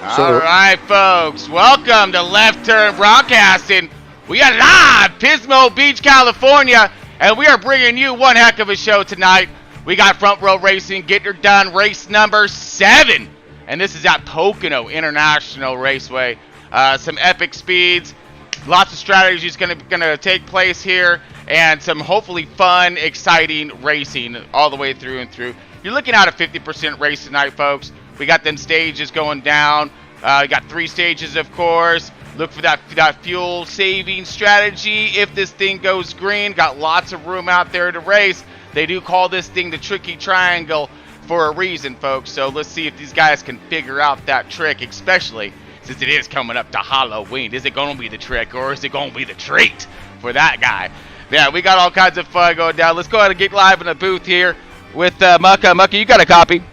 All right, folks. Welcome to Left Turn Broadcasting. We are live, Pismo Beach, California, and we are bringing you one heck of a show tonight. We got Front Row Racing, Get Her Done, race number 7. And this is at Pocono International Raceway. Some epic speeds, lots of strategies gonna take place here, and some hopefully fun, exciting racing all the way through and through. You're looking at a 50% race tonight, folks. We got them stages going down. We got 3 stages, of course. Look for that fuel saving strategy if this thing goes green. Got lots of room out there to race. They do call this thing the Tricky Triangle for a reason, folks. So let's see if these guys can figure out that trick, especially since it is coming up to Halloween. Is it going to be the trick, or is it going to be the treat for that guy? Yeah, we got all kinds of fun going down. Let's go ahead and get live in the booth here with Mucka. Mucka, you got a copy?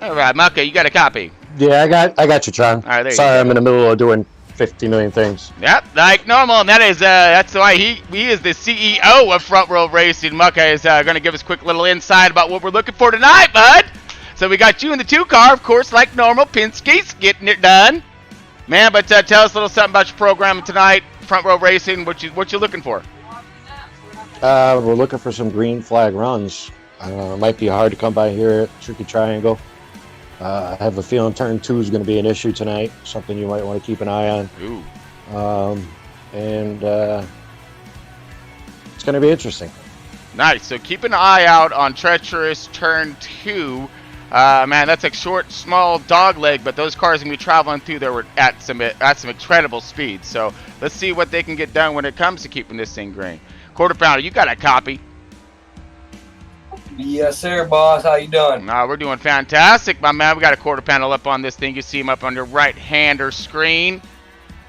All right, Mucka, you got a copy? Yeah, I got you, John. All right, sorry, I'm in the middle of doing 50 million things. Yep, like normal, and that's why he is the CEO of Front Row Racing. Mucka is going to give us a quick little insight about what we're looking for tonight, bud. So we got you in the 2 car, of course, like normal. Pinsky's getting it done, man. But tell us a little something about your program tonight, Front Row Racing. What you looking for? We're looking for some green flag runs. Might be hard to come by here at Tricky Triangle. I have a feeling turn 2 is going to be an issue tonight, something you might want to keep an eye on. Ooh. And it's going to be interesting. Nice. So keep an eye out on treacherous turn 2. Man, that's a short, small dog leg, but those cars are going to be traveling through there at some incredible speed. So let's see what they can get done when it comes to keeping this thing green. Quarter pounder, you got a copy? Yes, sir, boss. How you doing? We're doing fantastic, my man. We got a quarter panel up on this thing. You see him up on your right-hander screen.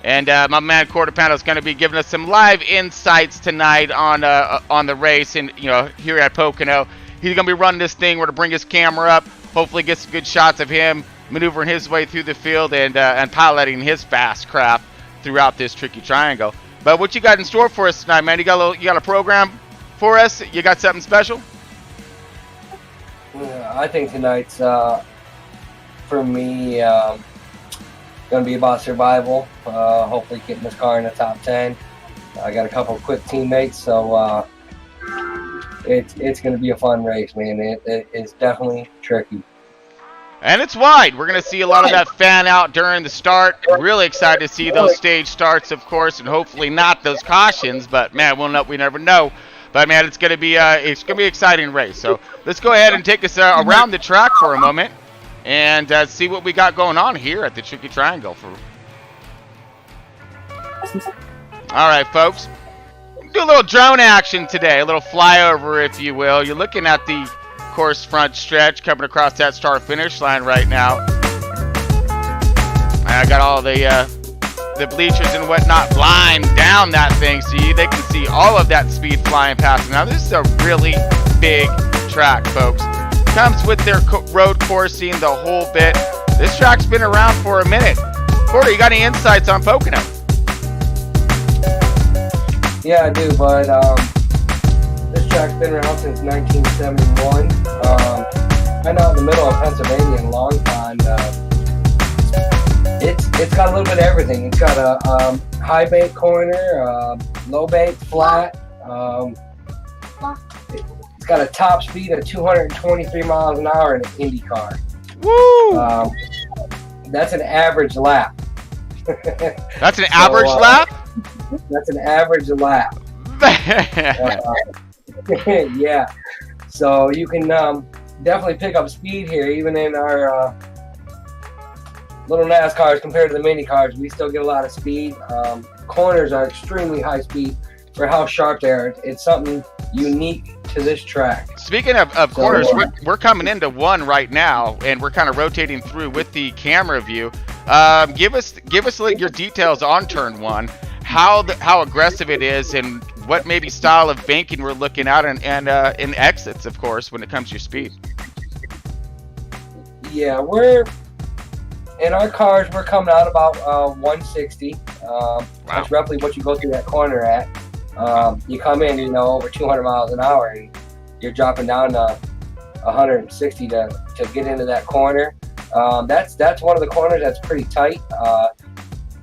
And my man Quarter Panel is going to be giving us some live insights tonight on the race, and here at Pocono. He's going to be running this thing. We're going to bring his camera up. Hopefully get some good shots of him maneuvering his way through the field and piloting his fast craft throughout this Tricky Triangle. But what you got in store for us tonight, man? You got a program for us? You got something special? I think tonight's for me going to be about survival. Hopefully getting this car in the top 10. I got a couple of quick teammates, so it's going to be a fun race, man. It's definitely tricky. And it's wide. We're going to see a lot of that fan out during the start. Really excited to see those stage starts, of course, and hopefully not those cautions. But man, we never know. But man, it's going to be an exciting race. So let's go ahead and take us around the track for a moment and see what we got going on here at the Tricky Triangle. All right, folks. Do a little drone action today, a little flyover, if you will. You're looking at the course front stretch coming across that start finish line right now. I got all the bleachers and whatnot flying down that thing, so they can see all of that speed flying past. Now this is a really big track, folks. Comes with their road coursing, the whole bit. This track's been around for a minute. Porter, you got any insights on Pocono? Yeah, I do, but this track's been around since 1971. Kind of out in the middle of Pennsylvania and Long Pond. It's got a little bit of everything. It's got a high bank corner, low bank flat. It's got a top speed of 223 miles an hour in an Indy car. Woo! That's an average lap. That's an average lap? That's an average lap. Yeah. So you can definitely pick up speed here, even in our little NASCARs compared to the mini cars. We still get a lot of speed. Corners are extremely high speed for how sharp they are. It's something unique to this track. Speaking of corners, we're coming into one right now, and we're kind of rotating through with the camera view. Give us your details on turn 1, how aggressive it is, and what maybe style of banking we're looking at, and in exits, of course, when it comes to your speed. Yeah, in our cars, we're coming out about 160. Wow. That's roughly what you go through that corner at. You come in, over 200 miles an hour, and you're dropping down 160 to get into that corner. That's one of the corners that's pretty tight.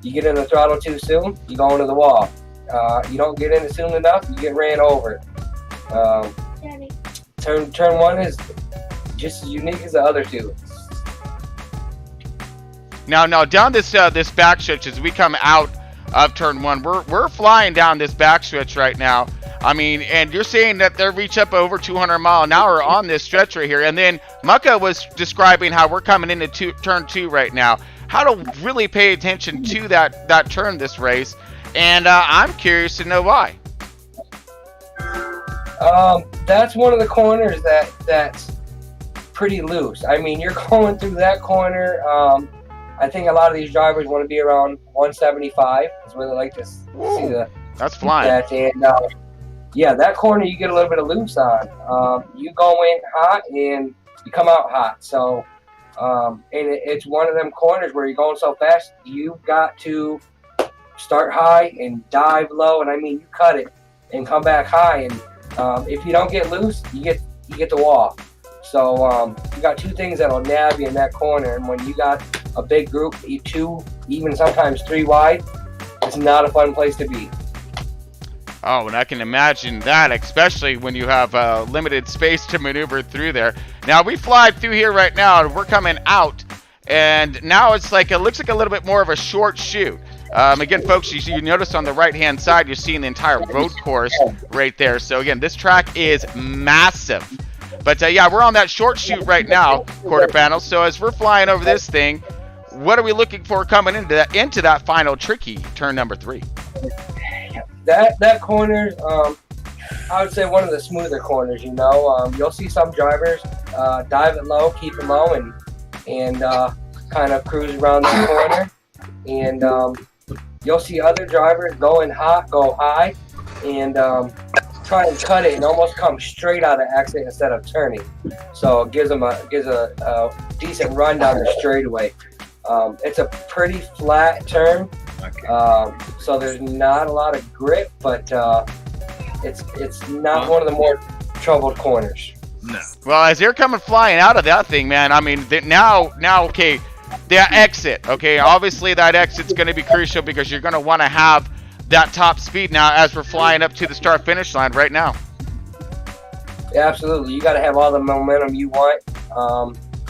You get in the throttle too soon, you go into the wall. You don't get in it soon enough, you get ran over. Turn one is just as unique as the other two. Now down this this backstretch as we come out of turn one, we're flying down this backstretch right now. I mean, and you're saying that they reach up over 200 mile an hour on this stretch right here. And then Mucka was describing how we're coming into turn two right now. How to really pay attention to that turn this race. And I'm curious to know why. That's one of the corners that's pretty loose. I mean, you're going through that corner. I think a lot of these drivers want to be around 175. Is where they like to see the. That's flying. And yeah, that corner you get a little bit of loose on. You go in hot and you come out hot. So, and it's one of them corners where you're going so fast, you got to start high and dive low. And I mean, you cut it and come back high. And if you don't get loose, you get the wall. So you got two things that'll nab you in that corner. And when you got a big group, two, even sometimes three wide, it's not a fun place to be. Oh, and I can imagine that, especially when you have limited space to maneuver through there. Now, we fly through here right now, and we're coming out, and now it's like, it looks like a little bit more of a short shoot. Again, folks, you notice on the right-hand side, you're seeing the entire road course right there. So, again, this track is massive. But, yeah, we're on that short shoot right now, quarter panel. So, as we're flying over this thing, what are we looking for coming into that final tricky turn number 3? That corner, I would say one of the smoother corners. You know, you'll see some drivers dive it low, keep it low, and kind of cruise around the corner. And you'll see other drivers go in hot, go high, and try and cut it and almost come straight out of exit instead of turning. So it gives a decent run down the straightaway. It's a pretty flat turn. So there's not a lot of grip, but it's not one of the more troubled corners. No. Well, as they're coming flying out of that thing, man, I mean, now, okay, that exit, okay, obviously that exit's going to be crucial because you're going to want to have that top speed now as we're flying up to the start-finish line right now. Yeah, absolutely. You got to have all the momentum you want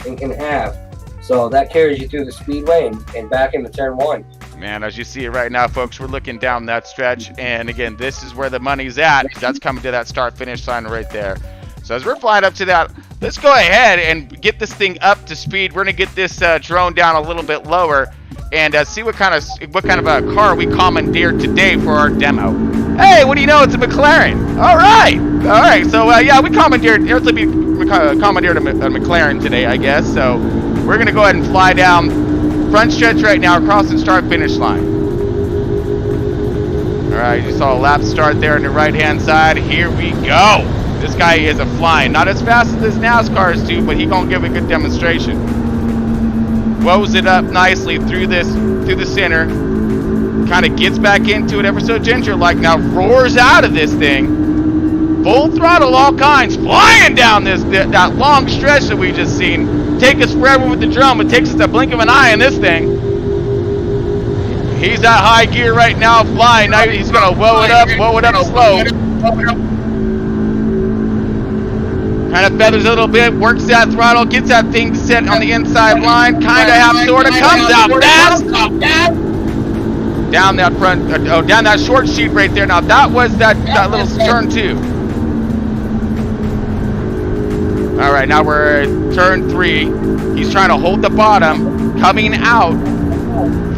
and can have. So that carries you through the speedway and back into turn one. Man, as you see it right now, folks, we're looking down that stretch. And again, this is where the money's at. That's coming to that start-finish line right there. So as we're flying up to that, let's go ahead and get this thing up to speed. We're going to get this drone down a little bit lower and see what kind of a car we commandeered today for our demo. Hey, what do you know? It's a McLaren. All right. So, yeah, we commandeered a McLaren today, I guess. So we're going to go ahead and fly down front stretch right now across the start-finish line. All right, you saw a lap start there on the right-hand side. Here we go. This guy is a flying. Not as fast as his NASCARs do, but he's going to give a good demonstration. Woes it up nicely through the center. Kind of gets back into it ever so ginger-like. Now roars out of this thing. Full throttle, all kinds. Flying down that long stretch that we just seen. Take us forever with the drum. It takes us a blink of an eye in this thing. He's at high gear right now, flying. Now he's going to woe it up slow. Kind of feathers a little bit, works that throttle, gets that thing set on the inside line, kind of half sort of comes out fast. Down that front, down that short sheet right there. Now that was that little turn 2. All right, now we're at turn 3. He's trying to hold the bottom, coming out,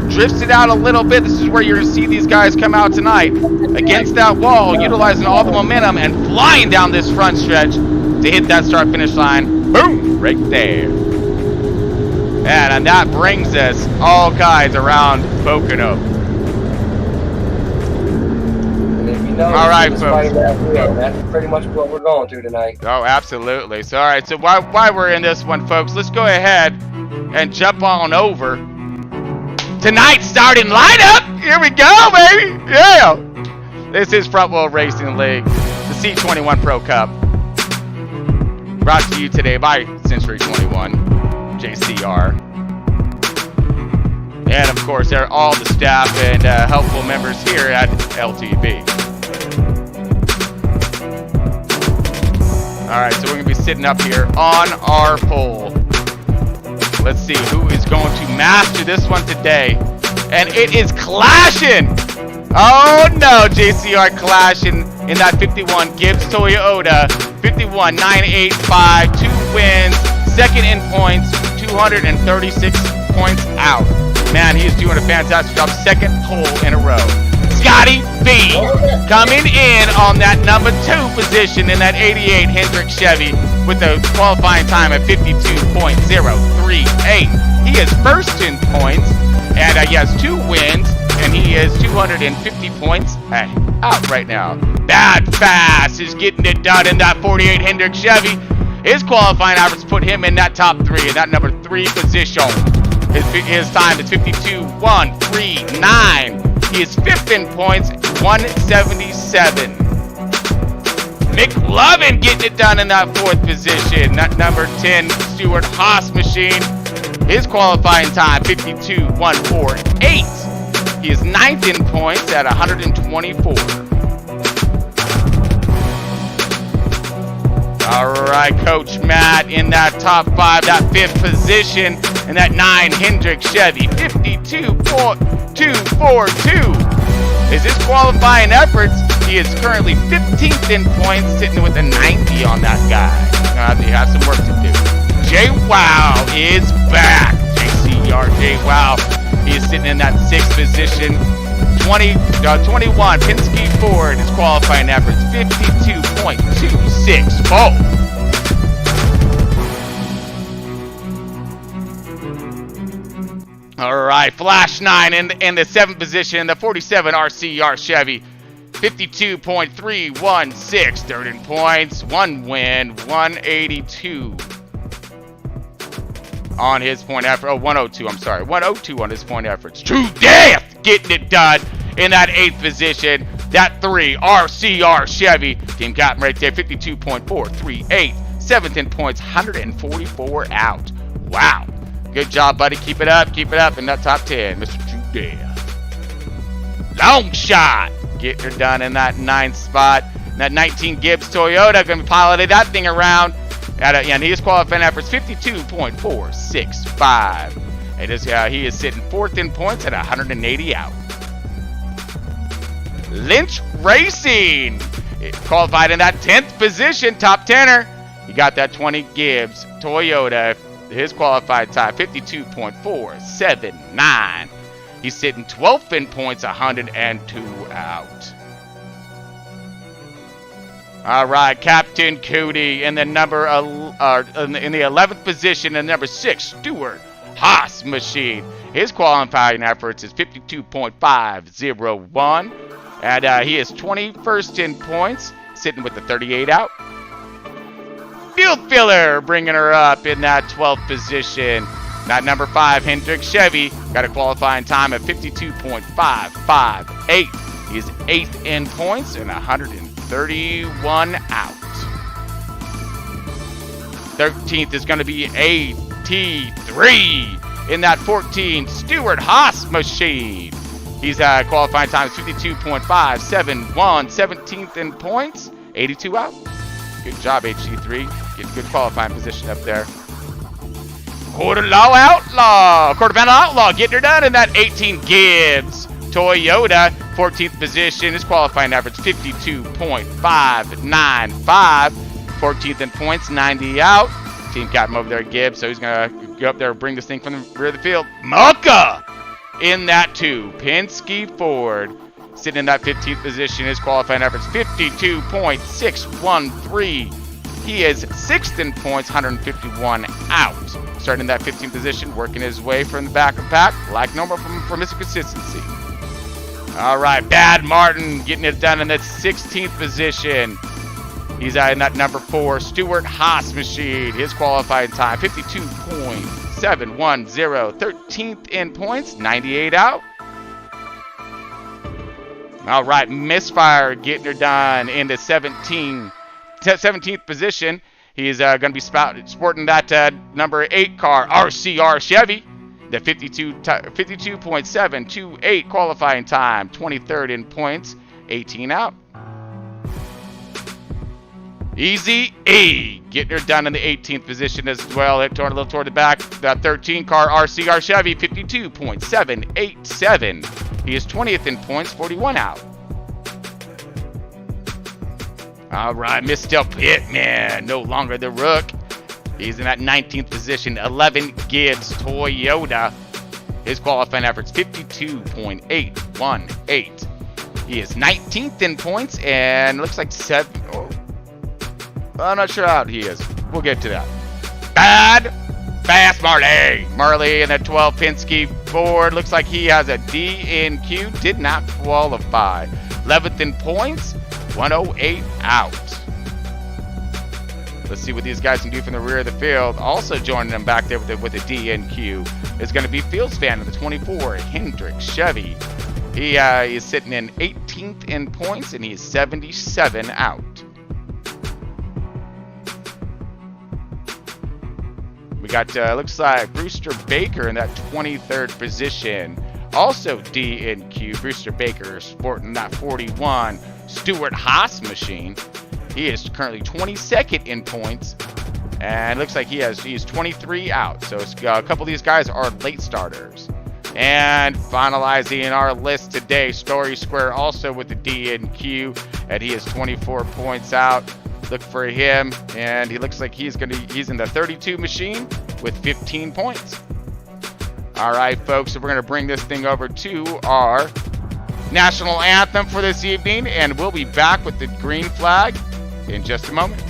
drifts it out a little bit. This is where you're gonna see these guys come out tonight against that wall, utilizing all the momentum and flying down this front stretch to hit that start-finish line. Boom! Right there. And that brings us all guys around Pocono. And if you know, all right, folks. That's pretty much what we're going through tonight. Oh, absolutely. So, all right. So, while we're in this one, folks, let's go ahead and jump on over tonight's starting lineup. Here we go, baby. Yeah. This is Front Wheel Racing League, the C21 Pro Cup. Brought to you today by Century 21, JCR. And of course, they're all the staff and helpful members here at LTV. Alright, so we're going to be sitting up here on our pole. Let's see who is going to master this one today. And it is clashing! Oh no, JCR clashing in that 51 Gibbs Toyota. 51,985, 2 wins, second in points, 236 points out. Man, he is doing a fantastic job. Second pole in a row. Scotty B coming in on that number 2 position in that 88 Hendrick Chevy with the qualifying time of 52.038. He is first in points, and he has 2 wins, and he is 250 points out right now. Bad Fast is getting it done in that 48 Hendrick Chevy. His qualifying average put him in that top 3, in that number 3 position. His time is 52.139. He is 5th in points, 177. McLovin getting it done in that 4th position. That number 10 Stuart Haas machine. His qualifying time, 52.148. He is 9th in points at 124. All right, Coach Matt in that top 5, that 5th position in that 9 Hendrick Chevy, 52.242 is his qualifying efforts. He is currently 15th in points, sitting with a 90 on that guy. He has some work to do. J Wow is back. JCR J Wow. He is sitting in that 6th position. 21 Penske Ford, his qualifying efforts 52.264. All right, Flash 9 in the 7th position in the 47 RCR Chevy, 52.316. Third in points, 1 win, 182 on his point effort. 102. I'm sorry, 102 on his point efforts. True Death getting it done in that 8th position. That 3 RCR Chevy, team captain right there, 52.438. 7th in points, 144 out. Wow. Good job, buddy. Keep it up in that top 10, Mr. True Death. Long shot getting it done in that 9th spot. That 19 Gibbs Toyota going to be piloting that thing around. And his qualifying efforts 52.465. He is sitting 4th in points at 180 out. Lynch Racing qualified in that 10th position, top 10er. He got that 20 Gibbs Toyota. His qualified time 52.479. He's sitting 12th in points, 102 out. All right, Captain Cody in the in the 11th position, and number 6 Stuart Haas machine. His qualifying efforts is 52.501, and he is 21st in points, sitting with the 38 out. Field Filler bringing her up in that 12th position. That number 5 Hendrick Chevy got a qualifying time of 52.558. He is 8th in points and 131 out. 13th is going to be AT3 in that 14 Stuart Haas machine. He's qualifying time is 52.571. 17th in points, 82 out. Good job, HG3. Get good qualifying position up there. Quarter Panel Outlaw getting her done in that 18 Gibbs Toyota. 14th position. His qualifying average 52.595. 14th in points, 90 out. Team captain over there, Gibbs. So he's going to go up there and bring this thing from the rear of the field. Mucka in that 2 Penske Ford. Sitting in that 15th position. His qualifying average 52.613. He is 6th in points, 151 out. Starting in that 15th position, working his way from the back of the pack, like normal for Mr. Consistency. All right, Bad Martin getting it done in that 16th position. He's in that number 4 Stuart Haas machine. His qualifying time, 52.710. 13th in points, 98 out. All right, Misfire getting her done in the 17th position. He's going to be sporting that number 8 car, RCR Chevy. The 52.728 qualifying time, 23rd in points, 18 out. Easy E getting her done in the 18th position as well. Hit a little toward the back. That 13 car RCR Chevy, 52.787. He is 20th in points, 41 out. All right, Mr. Pittman, no longer the rook. He's in that 19th position, 11 Gibbs Toyota. His qualifying efforts, 52.818. He is 19th in points and looks like 7. Oh, I'm not sure how he is. We'll get to that. Bad. Fast Marley. Marley in that 12 Penske Ford. Looks like he has a DNQ. Did not qualify. 11th in points. 108 out. Let's see what these guys can do from the rear of the field. Also joining them back there with a DNQ is going to be Fields fan of the 24 Hendrick Chevy. He is sitting in 18th in points and he's 77 out. We got, looks like Brewster Baker in that 23rd position. Also DNQ, Brewster Baker sporting that 41 Stuart Haas machine. He is currently 22nd in points. And looks like he's 23 out. So a couple of these guys are late starters. And finalizing our list today, Story Square also with the DNQ. And he is 24 points out. Look for him, and he looks like he's in the 32 machine with 15 points. All right, folks, so we're going to bring this thing over to our national anthem for this evening, and we'll be back with the green flag in just a moment.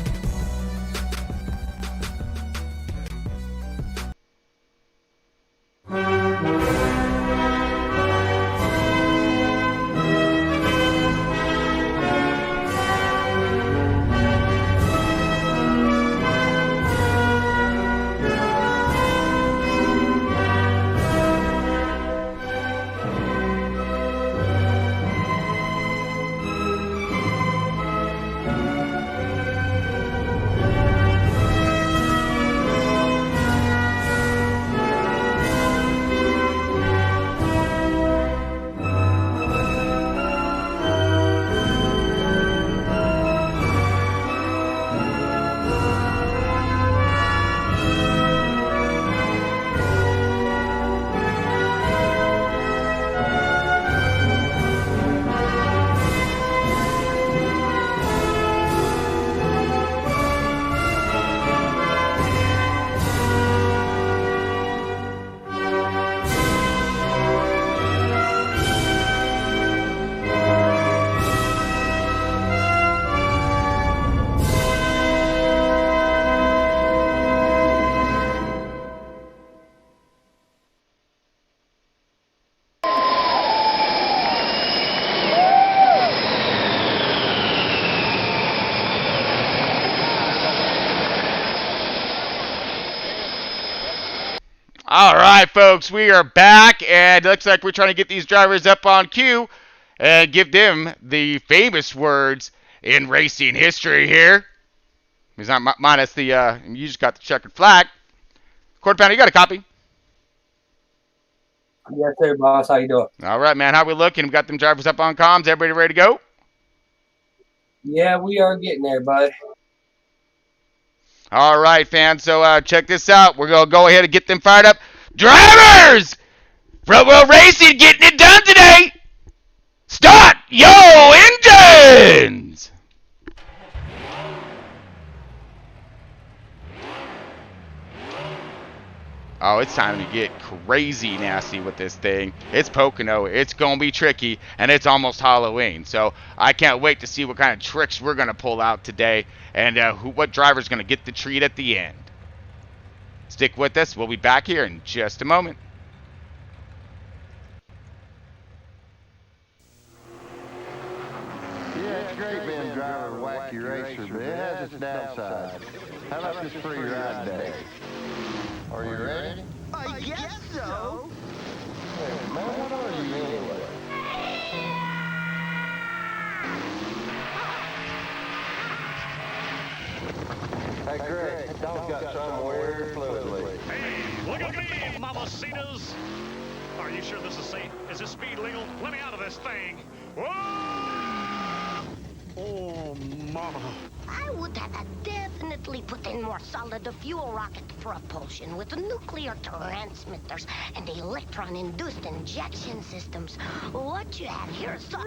All right, folks, we are back, and it looks like we're trying to get these drivers up on cue and give them the famous words in racing history here. He's not minus the, you just got the checkered flag. Quarter pounder, you got a copy? Yes, sir, boss. How you doing? All right, man. How we looking? We got them drivers up on comms. Everybody ready to go? Yeah, we are getting there, bud. All right, fans. So check this out. We're going to go ahead and get them fired up. Drivers! Front Row Racing getting it done today. Start your engines! Oh, it's time to get crazy nasty with this thing. It's Pocono. It's going to be tricky, and it's almost Halloween. So I can't wait to see what kind of tricks we're going to pull out today and what driver's going to get the treat at the end. Stick with us. We'll be back here in just a moment. Yeah, it's great being a driver of a wacky racer, but it has its downside. How about this free ride day? Are you ready? I guess so. Hey, man, what are you anyway? Hey, Greg, that dog's got some weird fluidly. Hey, look at me, mamacitas. Are you sure this is safe? Is this speed legal? Let me out of this thing. Whoa! Oh, mama. I would have definitely put in more solid fuel rocket propulsion with nuclear transmitters and electron-induced injection systems. What you have here is so...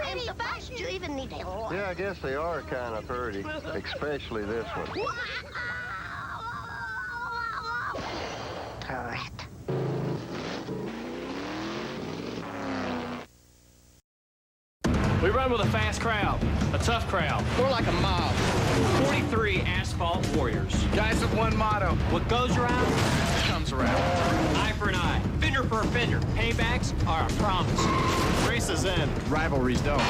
I'm surprised you even need a... Yeah, I guess they are kind of pretty, especially this one. Rat. We run with a fast crowd, a tough crowd. More like a mob. 43 asphalt warriors. Guys with one motto. What goes around Comes around. eye for an eye, finger for a finger. Paybacks are a promise. Races end, rivalries don't.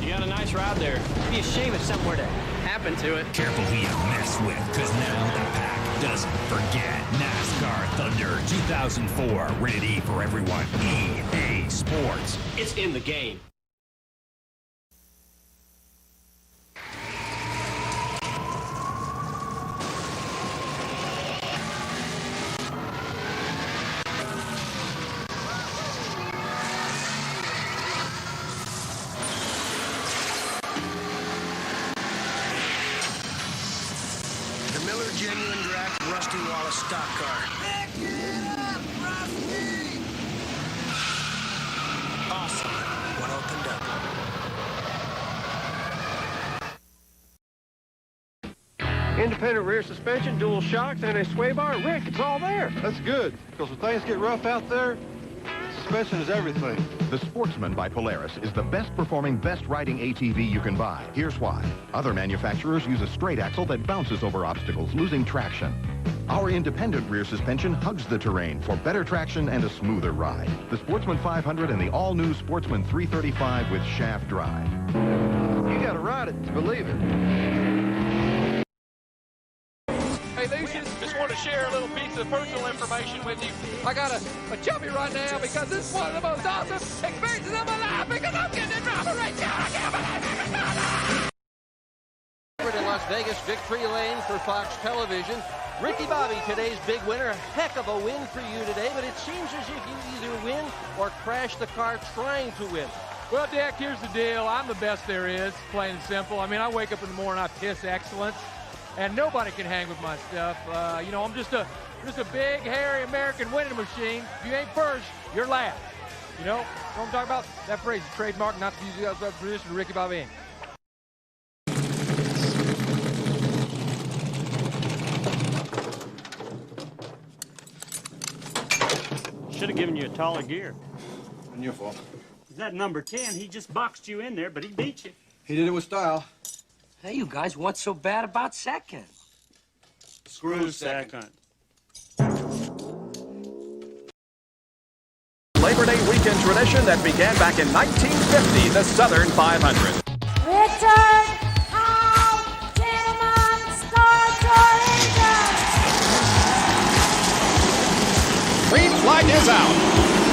You got a nice ride there. It'd be a shame if something were to happen to it. Careful who you mess with, because now the pack doesn't forget. NASCAR Thunder 2004, rated E for everyone. EA Sports. It's in the game. Genuine draft Rusty Wallace stock car. Pick it up, Rusty! Awesome. One opened up. Independent rear suspension, dual shocks, and a sway bar. Rick, it's all there. That's good, because when things get rough out there, suspension is everything. The Sportsman by Polaris is the best performing, best riding ATV you can buy. Here's why. Other manufacturers use a straight axle that bounces over obstacles, losing traction. Our independent rear suspension hugs the terrain for better traction and a smoother ride. The Sportsman 500 and the all-new Sportsman 335 with shaft drive. You gotta ride it to believe it. Hey, Lucius, just want to share a little piece of personal information with you. I got a chubby right now because this is one of the most awesome experiences of my life because I'm getting in operation. I can't believe it. In Las Vegas, victory lane for Fox Television. Ricky Bobby, today's big winner. A heck of a win for you today, but it seems as if you either win or crash the car trying to win. Well, Dick, here's the deal. I'm the best there is, plain and simple. I mean, I wake up in the morning, I piss excellence. And nobody can hang with my stuff. You know, I'm just a big, hairy American winning machine. If you ain't first, you're last. You know what I'm talking about? That phrase is trademark, not to use the other position of Ricky Bobby. Should have given you a taller gear. And your fault. That number 10, he just boxed you in there, but he beat you. He did it with style. Hey, you guys, what's so bad about second? Screw second. Labor Day weekend tradition that began back in 1950, the Southern 500. Return how gentlemen start your engines. Green flag is out.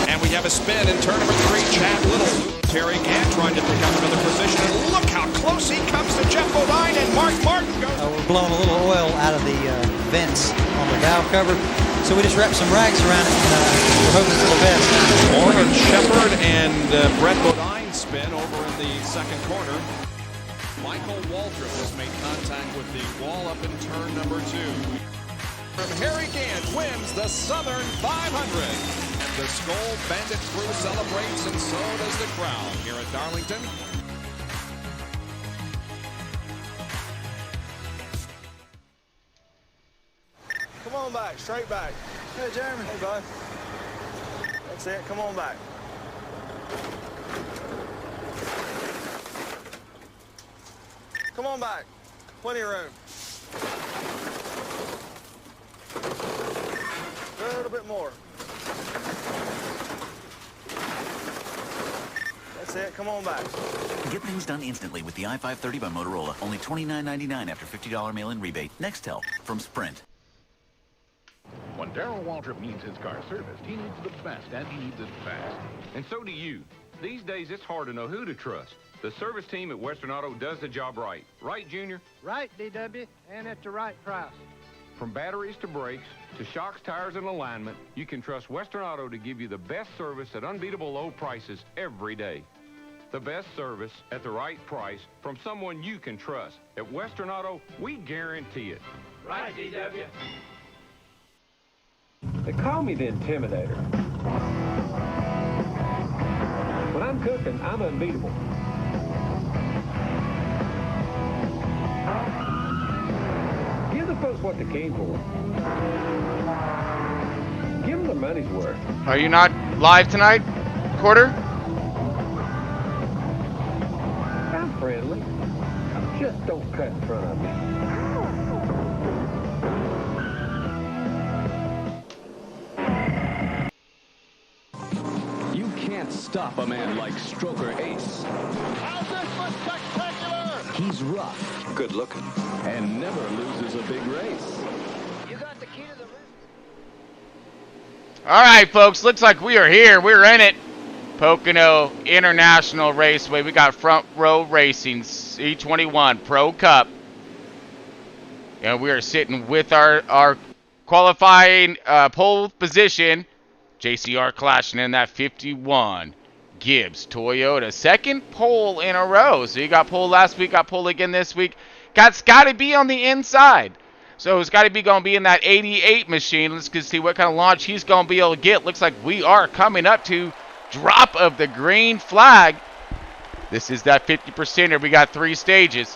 And we have a spin in turn number 3, Chad Little. Terry Gant trying to pick up another position. And look how close he comes to Jeff Bodine, and Mark Martin goes. We're blowing a little oil out of the vents on the valve cover. So we just wrapped some rags around it, and we're hoping for the best. Lauren Shepard and Brett Bodine spin over in the second corner. Michael Waldrop has made contact with the wall up in turn number 2. Harry Gant wins the Southern 500. And the Skull Bandit crew celebrates, and so does the crowd here at Darlington. Come on back, straight back. Hey, Jeremy. Hey, bud. That's it, come on back. Come on back. Plenty of room. A little bit more. That's it, come on back. Get things done instantly with the i530 by Motorola. Only $29.99 after $50 mail-in rebate. Nextel from Sprint. When Darrell Waltrip needs his car serviced, he needs the best, and he needs it fast. And so do you. These days, it's hard to know who to trust. The service team at Western Auto does the job right. Right, Junior? Right, DW, and at the right price. From batteries to brakes, to shocks, tires, and alignment, you can trust Western Auto to give you the best service at unbeatable low prices every day. The best service at the right price from someone you can trust. At Western Auto, we guarantee it. Right, DW. They call me the Intimidator. When I'm cooking, I'm unbeatable. Give the folks what they came for. Give them their money's worth. Are you not live tonight, Quarter? I'm friendly. Just don't cut in front of me. You can't stop a man like Stroker Ace. How's this for spectacular? He's rough, good looking, and never loses a big race. You got the key to the... All right, folks. Looks like we are here. We're in it. Pocono International Raceway. We got Front Row Racing C21 Pro Cup. And we are sitting with our qualifying pole position. JCR clashing in that 51 Gibbs Toyota. Second pole in a row. So you got pole last week, got pole again this week. Got Scotty B on the inside. So Scotty B going to be in that 88 machine. Let's go see what kind of launch he's going to be able to get. Looks like we are coming up to drop of the green flag. This is that 50%er. We got 3 stages.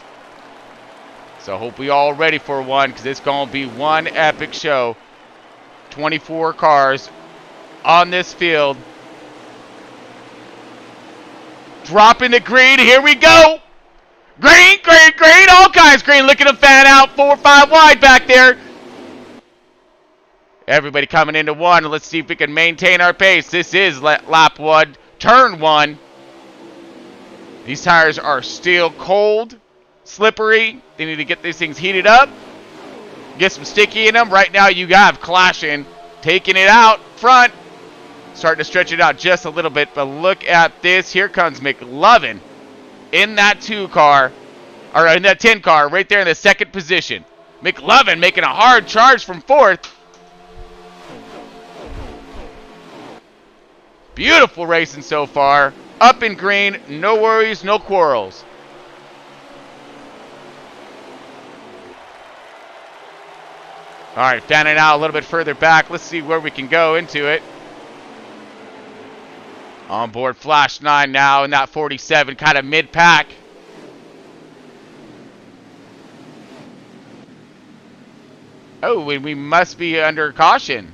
So hope we all ready for one, because it's going to be one epic show. 24 cars on this field. Dropping the green. Here we go. Green, green, green. All kinds green. Look at them fan out. 4 or 5 wide back there. Everybody coming into one. Let's see if we can maintain our pace. This is lap 1, turn 1. These tires are still cold, slippery. They need to get these things heated up. Get some sticky in them. Right now you have clashing, taking it out front. Starting to stretch it out just a little bit. But look at this. Here comes McLovin in that 2 car, or in that 10 car, right there in the 2nd position. McLovin making a hard charge from 4th. Beautiful racing so far. Up in green, no worries, no quarrels. All right, fanning out a little bit further back. Let's see where we can go into it. On board Flash 9 now in that 47, kind of mid-pack. Oh, and we must be under caution.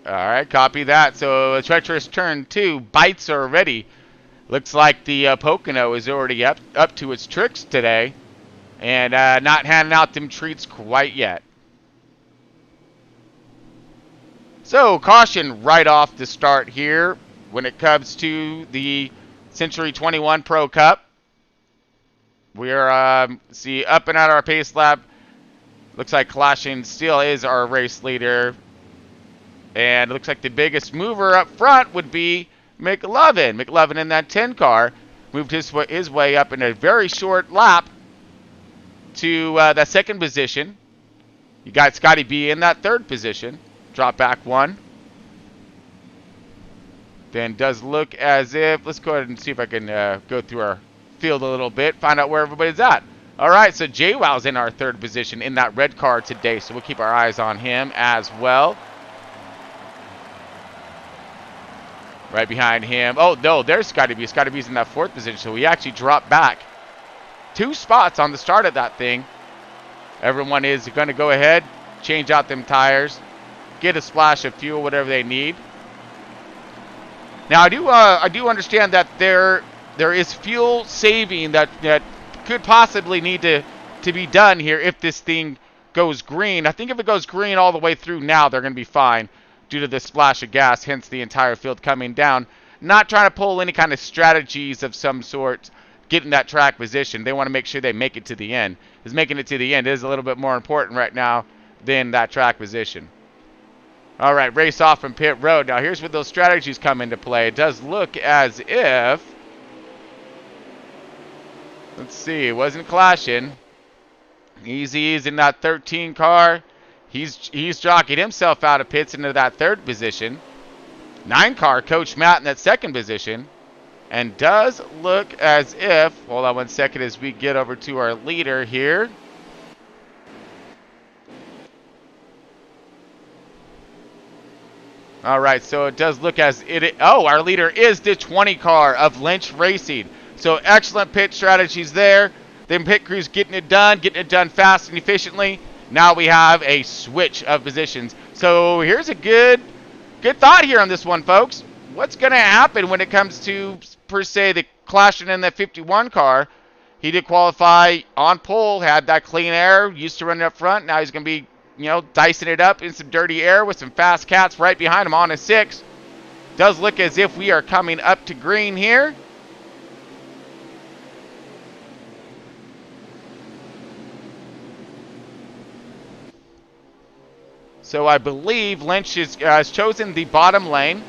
All right, copy that. So a treacherous turn 2. Bites are ready. Looks like the Pocono is already up to its tricks today. And not handing out them treats quite yet. So caution right off the start here when it comes to the Century 21 Pro Cup. We're up and at our pace lap. Looks like Clashing still is our race leader. And it looks like the biggest mover up front would be McLovin. McLovin in that 10 car moved his way up in a very short lap to that 2nd position. You got Scotty B in that 3rd position. Drop back 1. Then does look as if, let's go ahead and see if I can go through our field a little bit, find out where everybody's at. All right, so JWoww's in our 3rd position in that red car today, so we'll keep our eyes on him as well. Right behind him. Oh, no, there's Scotty B. Scotty B's in that 4th position, so we actually dropped back 2 spots on the start of that thing. Everyone is going to go ahead, change out them tires, get a splash of fuel, whatever they need. Now, I do understand that there is fuel saving that could possibly need to be done here if this thing goes green. I think if it goes green all the way through now, they're going to be fine due to the splash of gas, hence the entire field coming down. Not trying to pull any kind of strategies of some sort, getting that track position. They want to make sure they make it to the end. Because making it to the end is a little bit more important right now than that track position. All right, race off from pit road. Now here's where those strategies come into play. It does look as if, let's see, it wasn't clashing. Easy's in that 13 car. He's jockeyed himself out of pits into that 3rd position. 9 car, Coach Matt in that 2nd position. And does look as if, hold on 1 second as we get over to our leader here. All right, so it does look as our leader is the 20 car of Lynch Racing. So excellent pit strategies there. Then pit crews getting it done fast and efficiently. Now we have a switch of positions. So here's a good thought here on this one, folks. What's going to happen when it comes to, per se, the clashing in the 51 car? He did qualify on pole, had that clean air, used to run up front. Now he's going to be, dicing it up in some dirty air with some fast cats right behind him on a 6. Does look as if we are coming up to green here. So I believe Lynch has chosen the bottom lane,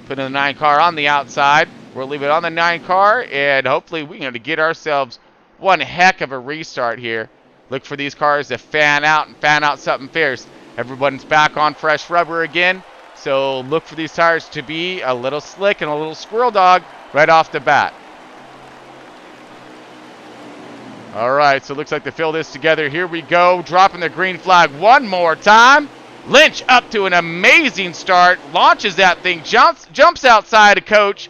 putting the 9 car on the outside. We'll leave it on the 9 car, and hopefully we're going to get ourselves one heck of a restart here. Look for these cars to fan out something fierce. Everyone's back on fresh rubber again, so look for these tires to be a little slick and a little squirrel dog right off the bat. All right, so it looks like they fill this together. Here we go, dropping the green flag one more time. Lynch up to an amazing start, launches that thing, jumps outside of Coach,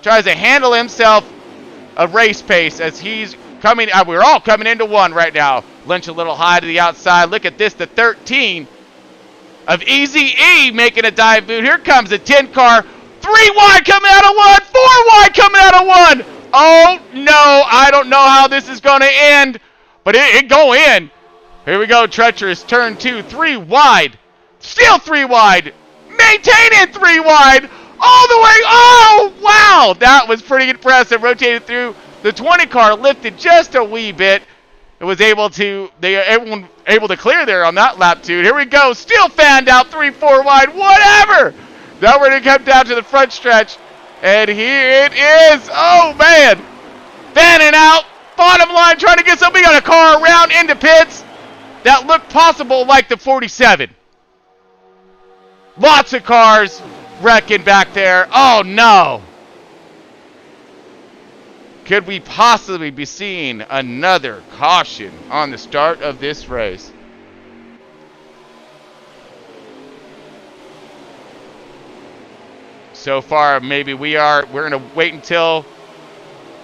tries to handle himself a race pace as he's coming. We're all coming into one right now. Lynch a little high to the outside. Look at this, the 13 of Easy E making a dive boot. Here comes the 10 car. 3 wide coming out of 1, 4 wide coming out of 1. Oh no, I don't know how this is going to end, but it go in. Here we go, treacherous turn 2, 3 wide, still 3 wide, maintaining 3 wide, all the way. Oh wow, that was pretty impressive. Rotated through the 20 car, lifted just a wee bit. It was everyone able to clear there on that lap 2. Here we go, still fanned out 3, 4 wide, whatever. Now we're gonna come down to the front stretch. And here it is. Oh, man. Fanning out. Bottom line, trying to get something on a car around into pits. That looked possible like the 47. Lots of cars wrecking back there. Oh, no. Could we possibly be seeing another caution on the start of this race? So far, maybe we're going to wait until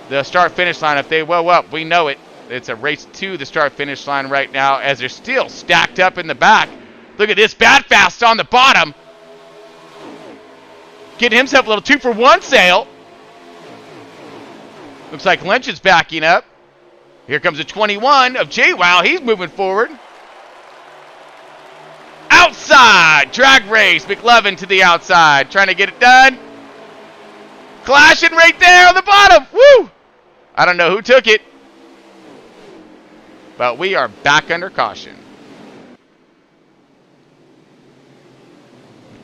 the start-finish line. If they woe up, we know it. It's a race to the start-finish line right now as they're still stacked up in the back. Look at this, Bad Fast on the bottom. Getting himself a little 2-for-1 sale. Looks like Lynch is backing up. Here comes the 21 of JWoww. He's moving forward. Outside, drag race, McLovin to the outside, trying to get it done. Clashing right there on the bottom, woo! I don't know who took it, but we are back under caution.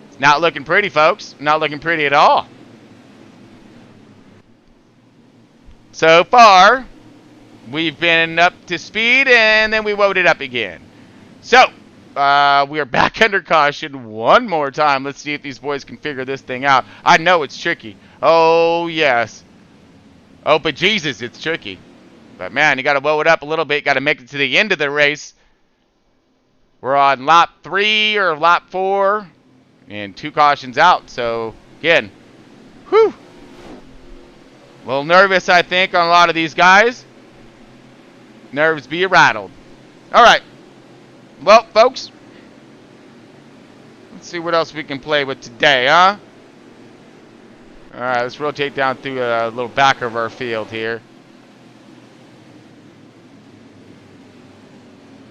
It's not looking pretty, folks, not looking pretty at all. So far, we've been up to speed, and then we woed it up again. So, we are back under caution one more time. Let's see if these boys can figure this thing out. I know it's tricky. Oh, yes. Oh, but Jesus, it's tricky. But, man, you got to woe it up a little bit. Got to make it to the end of the race. We're on lap 3 or lap 4. And 2 cautions out. So, again, whew. A little nervous, I think, on a lot of these guys. Nerves be rattled. All right. Well, folks, let's see what else we can play with today, huh? All right, let's rotate down through a little back of our field here.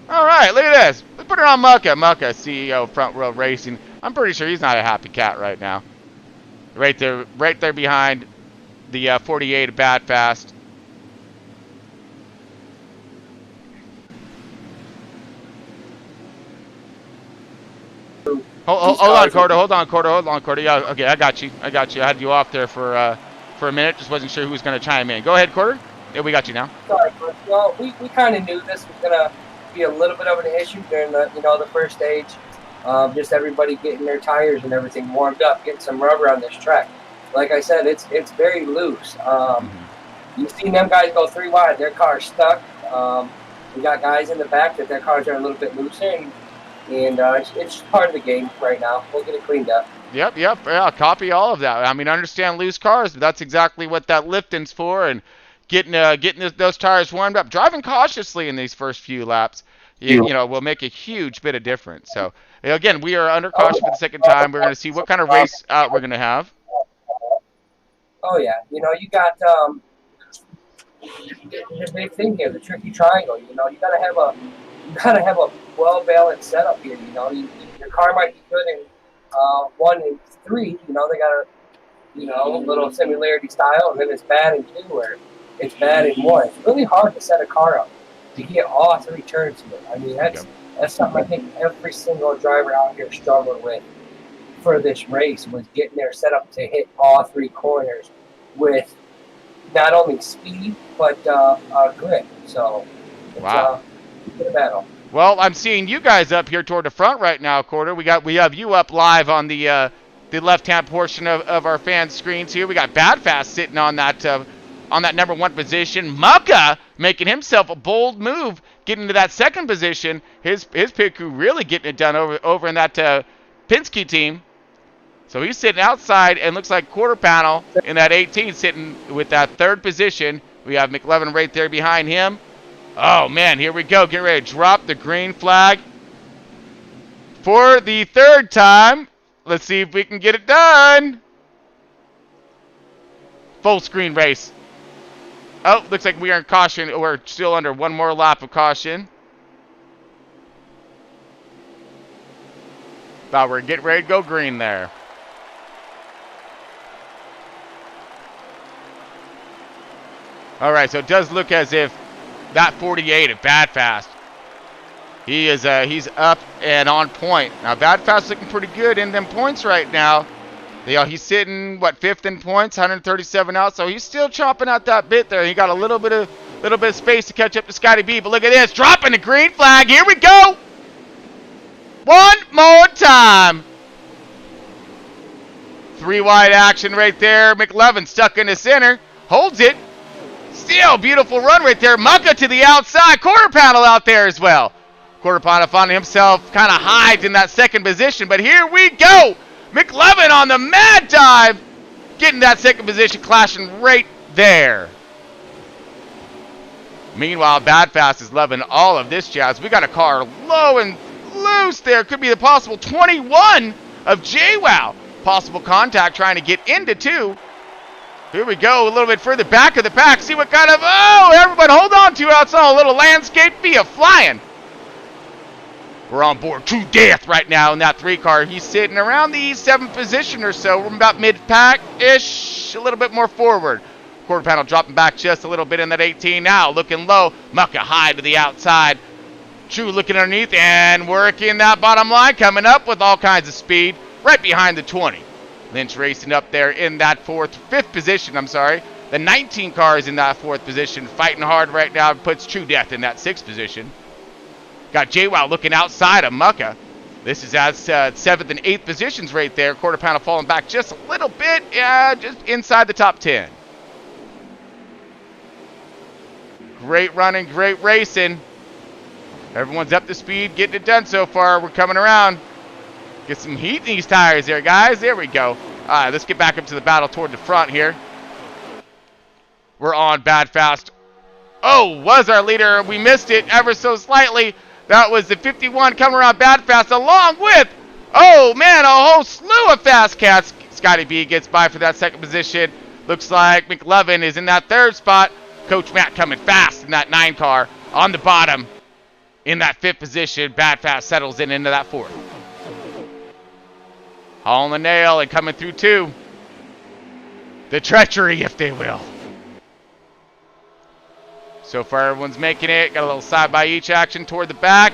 All right, look at this. Let's put it on Mucka. Mucka, CEO of Front Row Racing. I'm pretty sure he's not a happy cat right now. Right there behind the 48 of Bad Fast. through. Hold on, Corder. Hold on, Corder. Yeah, okay, I got you. I had you off there for a minute. Just wasn't sure who was going to chime in. Go ahead, Corder. Yeah, we got you now. Sorry, but, well, we kind of knew this was going to be a little bit of an issue during the first stage. Just everybody getting their tires and everything warmed up, getting some rubber on this track. Like I said, it's very loose. You've seen them guys go 3 wide. Their car's stuck. We got guys in the back that their cars are a little bit looser, and it's just part of the game right now. We'll get it cleaned up. Yep. Yeah, copy all of that. I mean, I understand loose cars, but that's exactly what that lifting's for, and getting those tires warmed up. Driving cautiously in these first few laps, you know, will make a huge bit of difference. So, again, we are under caution for the second time. We're going to see what kind of race we're going to have. Oh, yeah. You know, you got the big thing here, the tricky triangle. You know, you gotta have a well-balanced setup here. You know, your car might be good in 1 and 3. You know, they got a little similarity style, and then it's bad in 2, or it's bad in 1. It's really hard to set a car up to get all 3 turns to it. I mean, that's something I think every single driver out here struggled with for this race, was getting their setup to hit all 3 corners with not only speed but grip. So it's a battle. Well, I'm seeing you guys up here toward the front right now, Corder. We have you up live on the left-hand portion of our fan screens here. We got Badfast sitting on that number 1 position. Mucka making himself a bold move, getting to that 2nd position. His pit crew really getting it done over in that Penske team. So he's sitting outside, and looks like quarter panel in that 18 sitting with that 3rd position. We have McLevin right there behind him. Oh, man, here we go. Get ready to drop the green flag for the 3rd time. Let's see if we can get it done. Full screen race. Oh, looks like we are in caution. We're still under 1 more lap of caution. Thought we're getting ready to go green there. All right, so it does look as if that 48 at Badfast, he's up and on point. Now, Badfast looking pretty good in them points right now. He's sitting, 5th in points, 137 out, so he's still chomping out that bit there. He got a little bit of space to catch up to Scotty B, but look at this, dropping the green flag. Here we go. 1 more time. 3 wide action right there. McLevin stuck in the center, holds it. Still beautiful run right there. Mucka to the outside. Quarter panel out there as well. Quarter panel finding himself kind of hides in that 2nd position, but here we go. McLevin on the mad dive, getting that 2nd position, clashing right there. Meanwhile, Badfast is loving all of this jazz. We got a car low and loose there. Could be the possible 21 of JWoww. Possible contact trying to get into 2. Here we go, a little bit further back of the pack. See what kind of, everyone hold on to outside. A little landscape via flying. We're on board to death right now in that 3 car. He's sitting around the 7th position or so. We're about mid-pack-ish, a little bit more forward. Quarter panel dropping back just a little bit in that 18 now. Looking low, Mucka high to the outside. True looking underneath and working that bottom line. Coming up with all kinds of speed right behind the 20. Lynch racing up there in that 5th position, The 19 car is in that 4th position, fighting hard right now. Puts True Death in that 6th position. Got JWoww looking outside of Mucka. This is at 7th and 8th positions right there. Quarter panel falling back just a little bit, just inside the top 10. Great running, great racing. Everyone's up to speed, getting it done so far. We're coming around. Get some heat in these tires there, guys. There we go. All right, let's get back up to the battle toward the front here. We're on Badfast. Oh, was our leader. We missed it ever so slightly. That was the 51 coming around Badfast along with, oh, man, a whole slew of fast cats. Scotty B gets by for that 2nd position. Looks like McLevin is in that 3rd spot. Coach Matt coming fast in that 9 car. On the bottom in that 5th position. Badfast settles into that 4th. Hauling the nail and coming through 2. The treachery, if they will. So far, everyone's making it. Got a little side by each action toward the back.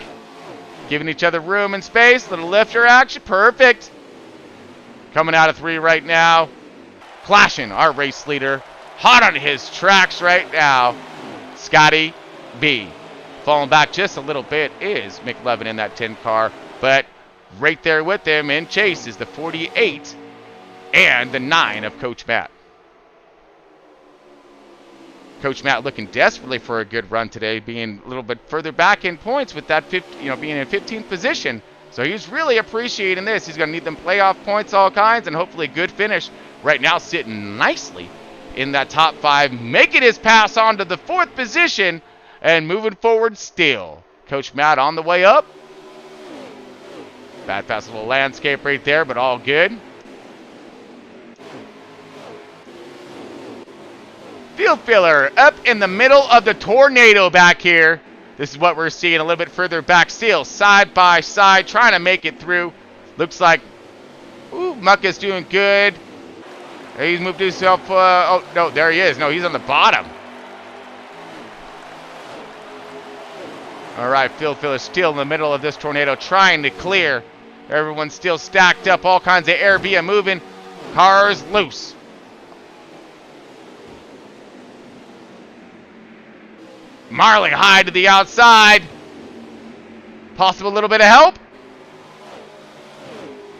Giving each other room and space. Little lifter action. Perfect. Coming out of 3 right now. Clashing, our race leader. Hot on his tracks right now. Scotty B. Falling back just a little bit is McLevin in that 10 car. But right there with him in chase is the 48 and the 9 of Coach Matt. Coach Matt looking desperately for a good run today, being a little bit further back in points with that being in 15th position. So he's really appreciating this. He's going to need them playoff points, all kinds, and hopefully a good finish. Right now sitting nicely in that top 5, making his pass on to the 4th position and moving forward still. Coach Matt on the way up. Bad pass, a little landscape right there, but all good. Field filler up in the middle of the tornado back here. This is what we're seeing a little bit further back still. Side by side, trying to make it through. Looks like, ooh, Mucka's doing good. He's moved himself, oh, no, there he is. No, he's on the bottom. All right, field filler still in the middle of this tornado, trying to clear. Everyone's still stacked up, all kinds of air via moving. Cars loose. Marley high to the outside. Possible little bit of help.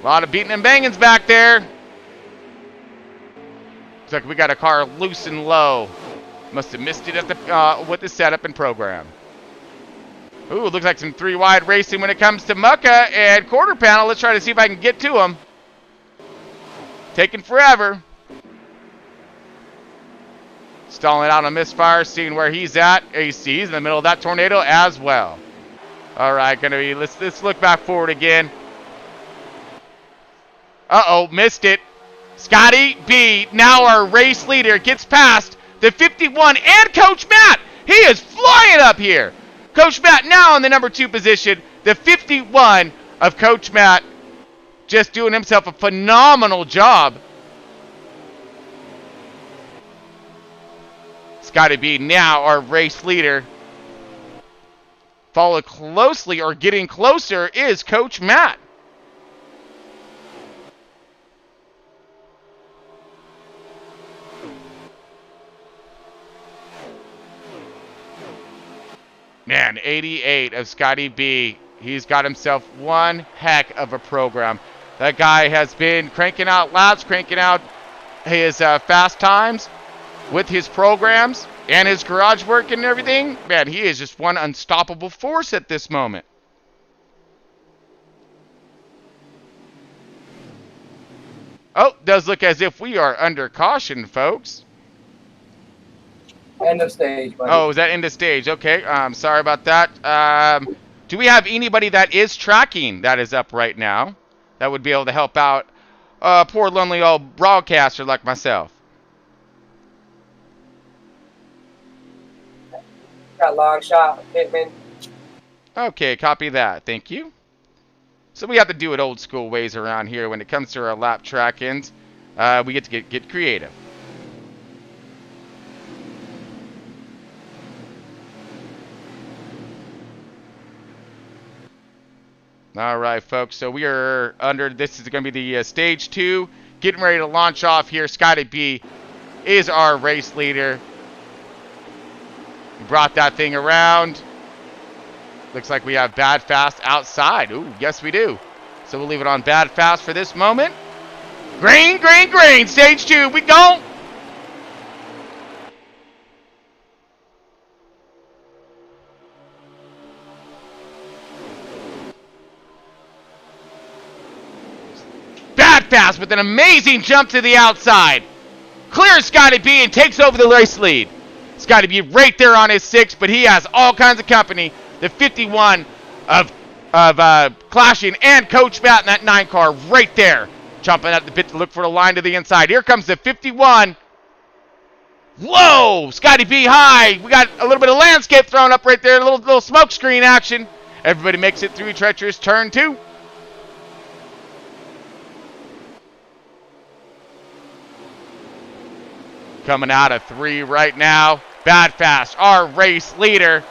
A lot of beating and bangings back there. Looks like we got a car loose and low. Must have missed it at the with the setup and program. Ooh, looks like some 3 wide racing when it comes to Mucka and quarter panel. Let's try to see if I can get to him. Taking forever. Stalling out on misfire, seeing where he's at. He's in the middle of that tornado as well. All right, gonna be, let's look back forward again. Uh-oh, missed it. Scotty B, now our race leader, gets past the 51 and Coach Matt. He is flying up here. Coach Matt now in the number 2 position. The 51 of Coach Matt just doing himself a phenomenal job. Scotty B now our race leader. Followed closely or getting closer is Coach Matt. Man, 88 of Scotty B. He's got himself one heck of a program. That guy has been cranking out laps, cranking out his fast times with his programs and his garage work and everything. Man, he is just one unstoppable force at this moment. Oh, does look as if we are under caution, folks. End of stage, buddy. Oh, is that end of stage? Okay, sorry about that. Do we have anybody that is tracking that is up right now that would be able to help out poor lonely old broadcaster like myself? Got long shot, Pittman. Okay, copy that. Thank you. So we have to do it old school ways around here when it comes to our lap track-ins. We get to get creative. All right, folks. So we are under. This is going to be the stage 2. Getting ready to launch off here. Scotty B is our race leader. We brought that thing around. Looks like we have bad fast outside. Ooh, yes we do. So we'll leave it on bad fast for this moment. Green, green, green. Stage 2. We go. Bad fast with an amazing jump to the outside. Clears Scotty B and takes over the race lead. Scotty B right there on his 6, but he has all kinds of company. The 51 of Clashing and Coach Matt in that 9 car right there. Jumping at the bit to look for the line to the inside. Here comes the 51. Whoa! Scotty B high. We got a little bit of landscape thrown up right there. A little smoke screen action. Everybody makes it through treacherous turn 2. Coming out of 3 right now. Bad fast, our race leader.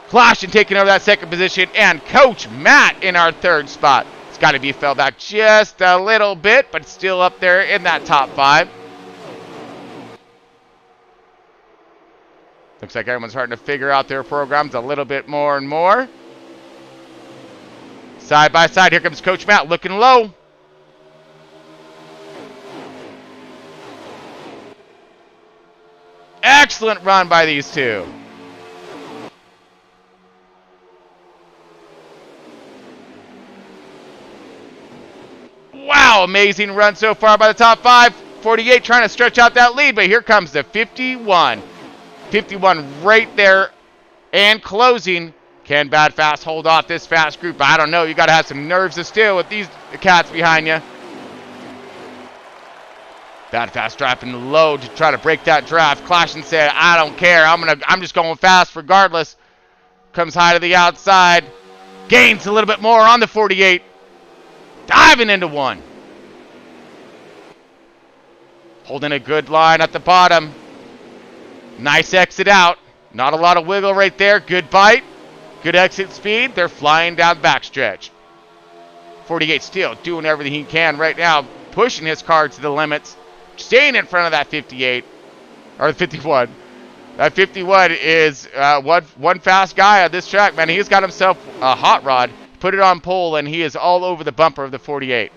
Clashing taking over that second position, and Coach Matt in our third spot. Scotty B fell back just a little bit, but still up there in that top 5. Looks like everyone's starting to figure out their programs a little bit more and more. Side by side, here comes Coach Matt looking low. Excellent run by these two. Wow, amazing run so far by the top 5. 48 trying to stretch out that lead, but here comes the 51. 51 right there and closing. Can Bad Fast hold off this fast group? I don't know. You got to have some nerves of steel with these cats behind you. Bad Fast dropping low to try to break that draft. Clashing said, I don't care. I'm just going fast regardless. Comes high to the outside. Gains a little bit more on the 48. Diving into one. Holding a good line at the bottom. Nice exit out. Not a lot of wiggle right there. Good bite. Good exit speed. They're flying down backstretch. 48 still doing everything he can right now. Pushing his car to the limits. Staying in front of that 58. Or 51. That 51 is one fast guy on this track, man. He's got himself a hot rod. Put it on pole, and he is all over the bumper of the 48.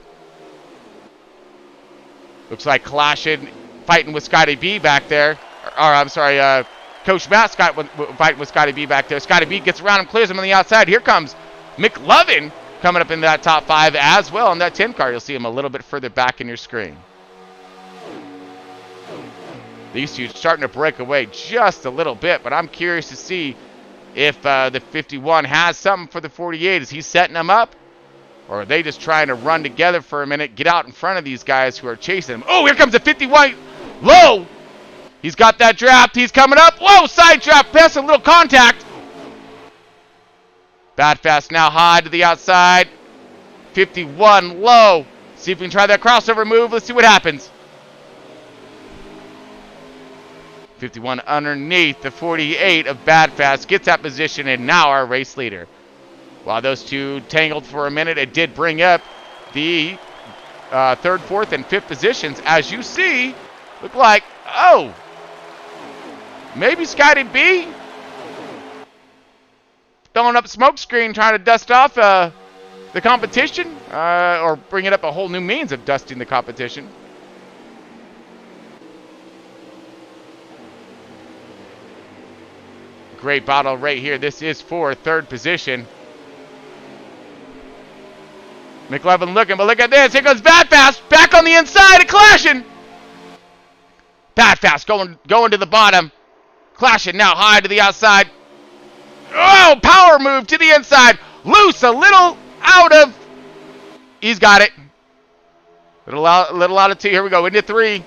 Looks like clashing, fighting with Scotty B back there. Or I'm sorry, Coach Matt fighting with Scotty B back there. Scotty B gets around him, clears him on the outside. Here comes McLovin coming up in that top 5 as well. In that 10 car, you'll see him a little bit further back in your screen. These two starting to break away just a little bit, but I'm curious to see if the 51 has something for the 48. Is he setting them up? Or are they just trying to run together for a minute, get out in front of these guys who are chasing him? Oh, here comes the 51. Low. He's got that draft. He's coming up. Whoa, side draft. Pass a little contact. Bad Fast now high to the outside. 51 low. See if we can try that crossover move. Let's see what happens. 51 underneath the 48 of Bad Fast. Gets that position, and now our race leader. While those two tangled for a minute, it did bring up the 3rd, 4th, and 5th positions. As you see, look like, oh, maybe Scotty B throwing up smoke screen, trying to dust off the competition, or bringing up a whole new means of dusting the competition. Great battle right here. This is for 3rd position. McLevin looking, but look at this. Here goes Bad Fast back on the inside and clashing. Bad Fast going to the bottom. Clashing now high to the outside. Oh, power move to the inside. Loose, a little out of. He's got it. Little out of 2. Here we go into 3.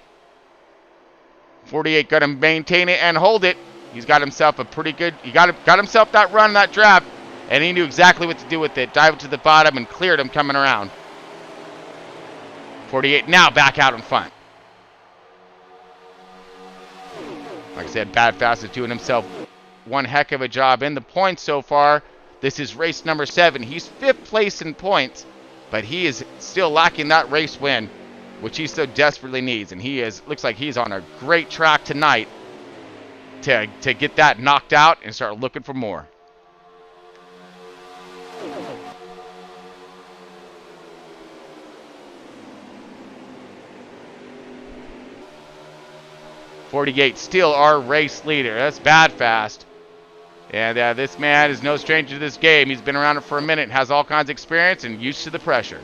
48 going to maintain it and hold it. He's got himself a pretty good. He got himself that run, that draft, and he knew exactly what to do with it. Dived to the bottom and cleared him coming around. 48 now back out in front. Like I said, Bad Fast is doing himself one heck of a job in the points so far. This is race number 7. He's 5th place in points, but he is still lacking that race win, which he so desperately needs. And looks like he's on a great track tonight to get that knocked out and start looking for more. .48 still our race leader. That's Bad Fast. And this man is no stranger to this game. He's been around it for a minute and has all kinds of experience and used to the pressure.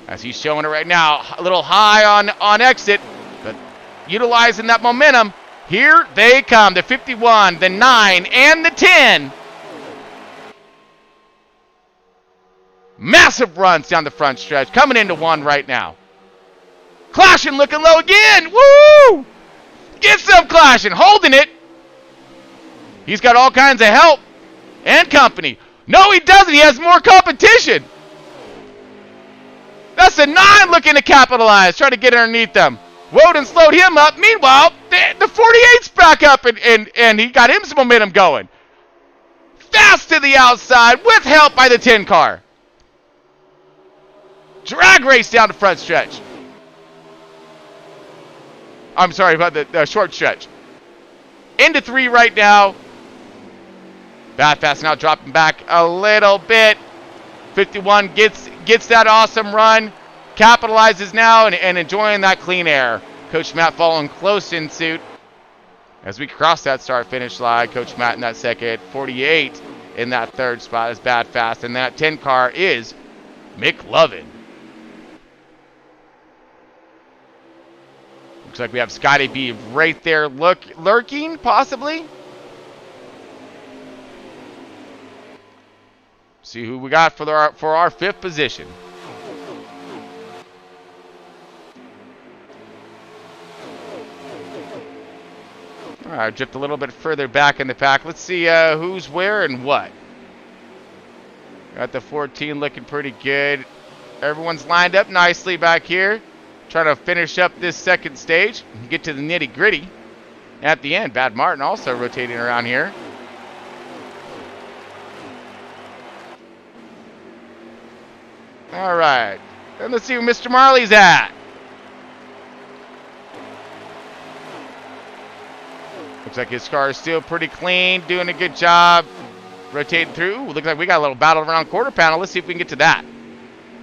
As he's showing it right now, a little high on exit, but utilizing that momentum. Here they come, the 51, the 9, and the 10. Massive runs down the front stretch, coming into 1 right now. Clashing looking low again. Woo! Gets up Clashing, holding it. He's got all kinds of help and company. No, he doesn't. He has more competition. That's the 9 looking to capitalize, trying to get underneath them. Woden slowed him up. Meanwhile, the 48's back up, and he got him some momentum going. Gas to the outside with help by the 10 car. Drag race down the front stretch. I'm sorry about the short stretch. Into 3 right now. Bad Fast now dropping back a little bit. 51 gets that awesome run. Capitalizes now and enjoying that clean air. Coach Matt following close in suit. As we cross that start-finish line, Coach Matt in that second. 48 in that third spot is Bad Fast. And that 10 car is McLovin. Looks like we have Scotty B right there lurking, possibly. See who we got for our 5th position. All right, drift a little bit further back in the pack. Let's see who's where and what. Got the 14 looking pretty good. Everyone's lined up nicely back here. Trying to finish up this second stage and get to the nitty gritty. At the end, Bad Martin also rotating around here. All right, and let's see where Mr. Marley's at. Looks like his car is still pretty clean, doing a good job. Rotating through. Ooh, looks like we got a little battle around quarter panel. Let's see if we can get to that.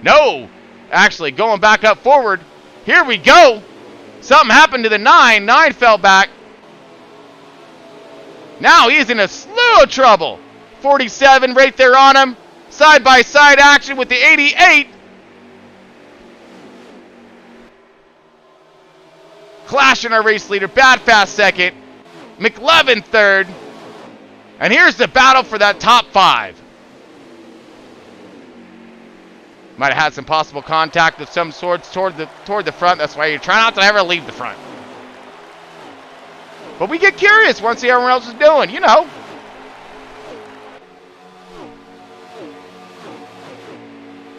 No! Actually, going back up forward. Here we go. Something happened to the 9. 9 fell back. Now he's in a slew of trouble. 47 right there on him. Side-by-side action with the 88. Clashing our race leader. Bad Fast second. McLovin third. And here's the battle for that top 5. Might have had some possible contact of some sorts toward the front. That's why you try not to ever leave the front. But we get curious once see how everyone else is doing, you know.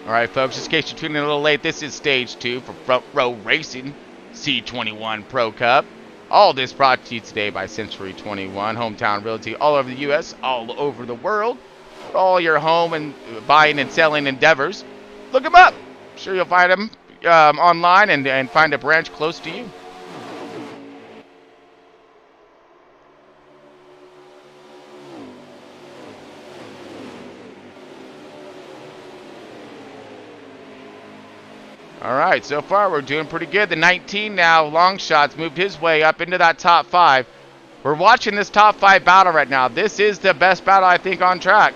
All right, folks, just in case you're tuning in a little late, this is Stage 2 for Front Row Racing C21 Pro Cup. All this brought to you today by Century 21, Hometown Realty, all over the U.S., all over the world. For all your home and buying and selling endeavors, look them up. I'm sure you'll find them online and find a branch close to you. All right, so far we're doing pretty good. The 19 now, long shots, moved his way up into that top 5. We're watching this top 5 battle right now. This is the best battle, I think, on track.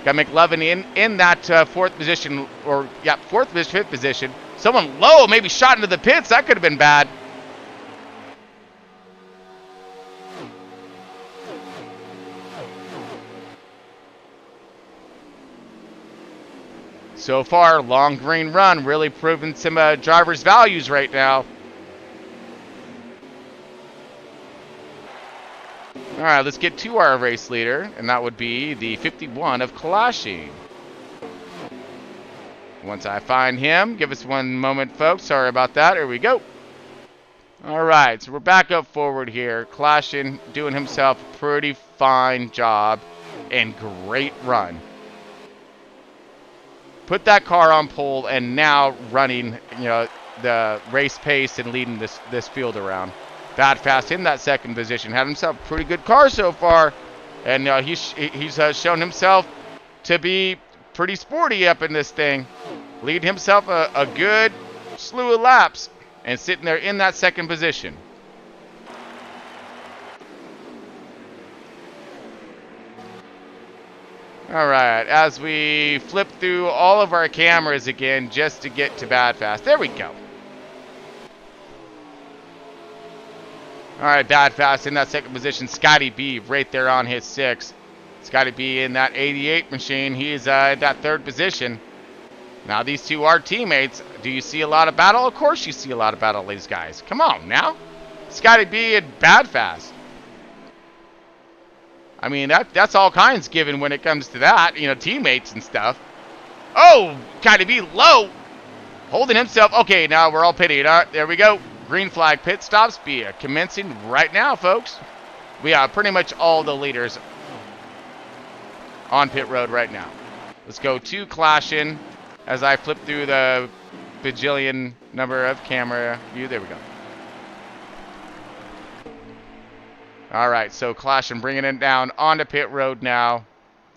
Got McLovin in that 4th position, or, yeah, 4th, 5th position. Someone low maybe shot into the pits. That could have been bad. So far, long green run, really proving some driver's values right now. All right, let's get to our race leader, and that would be the 51 of Kalashing. Once I find him, give us one moment, folks. Sorry about that. Here we go. All right, so we're back up forward here. Kalashing doing himself a pretty fine job and great run. Put that car on pole and now running, you know, the race pace and leading this field around. Bad Fast in that 2nd position. Had himself a pretty good car so far. And he's shown himself to be pretty sporty up in this thing. Lead himself a good slew of laps and sitting there in that 2nd position. All right, as we flip through all of our cameras again just to get to Bad Fast. There we go. All right, Bad Fast in that 2nd position. Scotty B right there on his 6. Scotty B in that 88 machine. He's in that 3rd position. Now these two are teammates. Do you see a lot of battle? Of course you see a lot of battle, these guys. Come on now. Scotty B and Bad Fast. I mean, that's all kinds given when it comes to that, you know, teammates and stuff. Oh, Scotty B low. Holding himself. Okay, now we're all pitting. All right, there we go. Green flag pit stops be commencing right now, folks. We are pretty much all the leaders on pit road right now. Let's go to clashing as I flip through the bajillion number of camera view. There we go. All right, so clashing, bringing it down onto pit road now.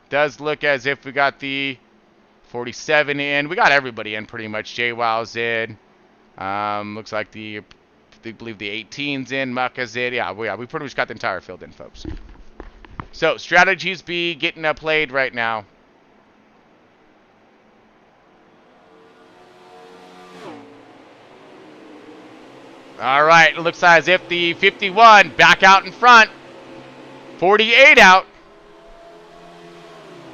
Does look as if we got the 47 in. We got everybody in pretty much. JWoww's in. Looks like I believe the 18's in. Mucka's in. Yeah, we pretty much got the entire field in, folks. So strategies be getting played right now. All right, it looks as if the 51 back out in front. 48 out.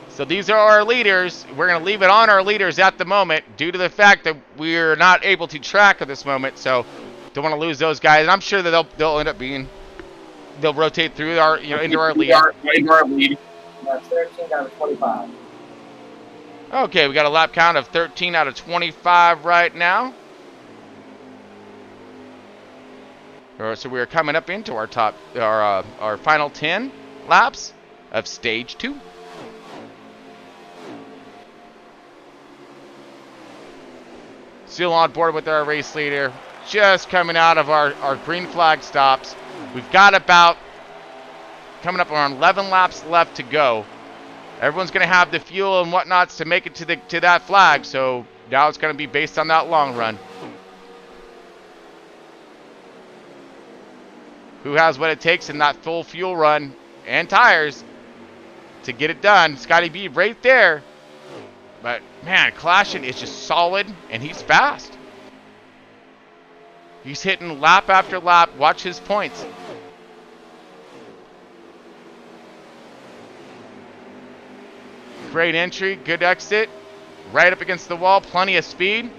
So these are our leaders. We're going to leave it on our leaders at the moment due to the fact that we're not able to track at this moment. So don't want to lose those guys. And I'm sure that they'll end up being, they'll rotate through our, into our lead. That's 13 out of 25. Okay, we got a lap count of 13 out of 25 right now. So we are coming up into our our final 10 laps of stage 2. Still on board with our race leader. Just coming out of our green flag stops. We've got about coming up around 11 laps left to go. Everyone's going to have the fuel and whatnots to make it to that flag. So now it's going to be based on that long run. Who has what it takes in that full fuel run and tires to get it done? Scotty B right there. But, man, Clashing is just solid, and he's fast. He's hitting lap after lap. Watch his points. Great entry, good exit. Right up against the wall, plenty of speed.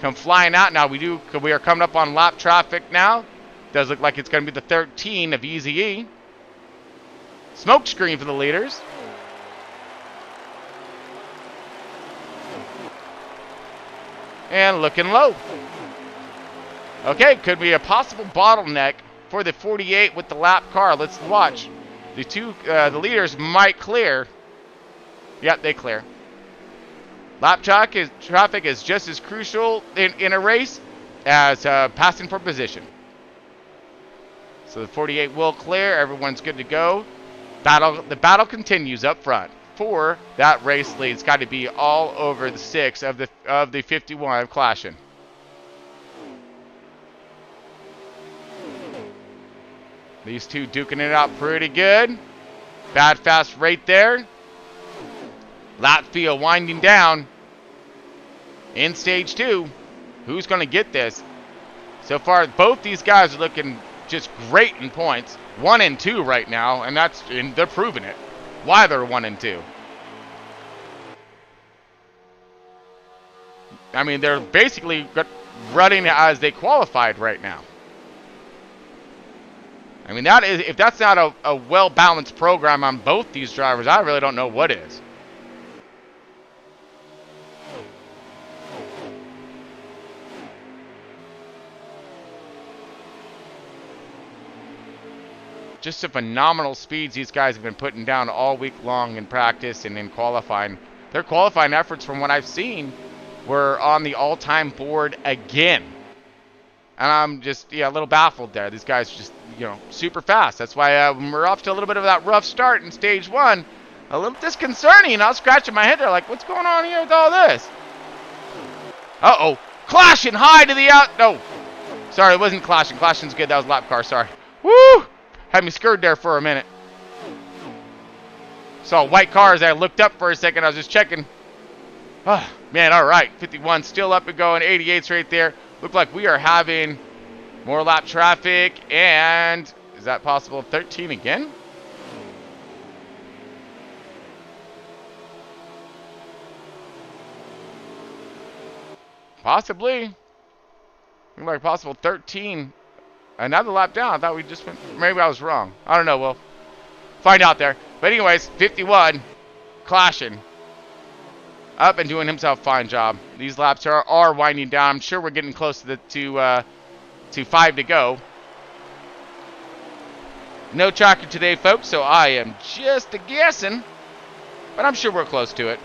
Come flying out. Now we are coming up on lap traffic now. Does look like it's going to be the 13 of Easy E. Smoke screen for the leaders. And looking low. Okay, could be a possible bottleneck for the 48 with the lap car. Let's watch. The leaders might clear. Yep, they clear. Lap traffic is just as crucial in a race as passing for position. So the 48 will clear. Everyone's good to go. The battle continues up front for that race lead. It's got to be all over the 6 of the 51 of Clashing. These two duking it out pretty good. Bad fast right there. Lap field winding down in stage 2. Who's going to get this? So far, both these guys are looking just great in points. 1 and 2 right now, and they're proving it. Why they're 1 and 2. I mean, they're basically running as they qualified right now. I mean, if that's not a well-balanced program on both these drivers, I really don't know what is. Just the phenomenal speeds these guys have been putting down all week long in practice and in qualifying. Their qualifying efforts, from what I've seen, were on the all-time board again. And I'm just, a little baffled there. These guys are just, super fast. That's why when we're off to a little bit of that rough start in stage 1, a little disconcerting. I was scratching my head there like, what's going on here with all this? Uh-oh. Clashing high to the out. No. Sorry, it wasn't Clashing. Clashing's good. That was lap car. Sorry. Woo! Had me scared there for a minute. Saw white car as I looked up for a second. I was just checking. Oh, man, all right. 51 still up and going. 88's right there. Look like we are having more lap traffic. And is that possible? 13 again? Possibly. Look like possible 13. Another lap down. I thought we just went. Maybe I was wrong. I don't know. We'll find out there. But anyways, 51 Clashing up and doing himself a fine job. These laps are winding down. I'm sure we're getting close to 5 to go. No tracker today, folks, so I am just guessing. but I'm sure we're close to it.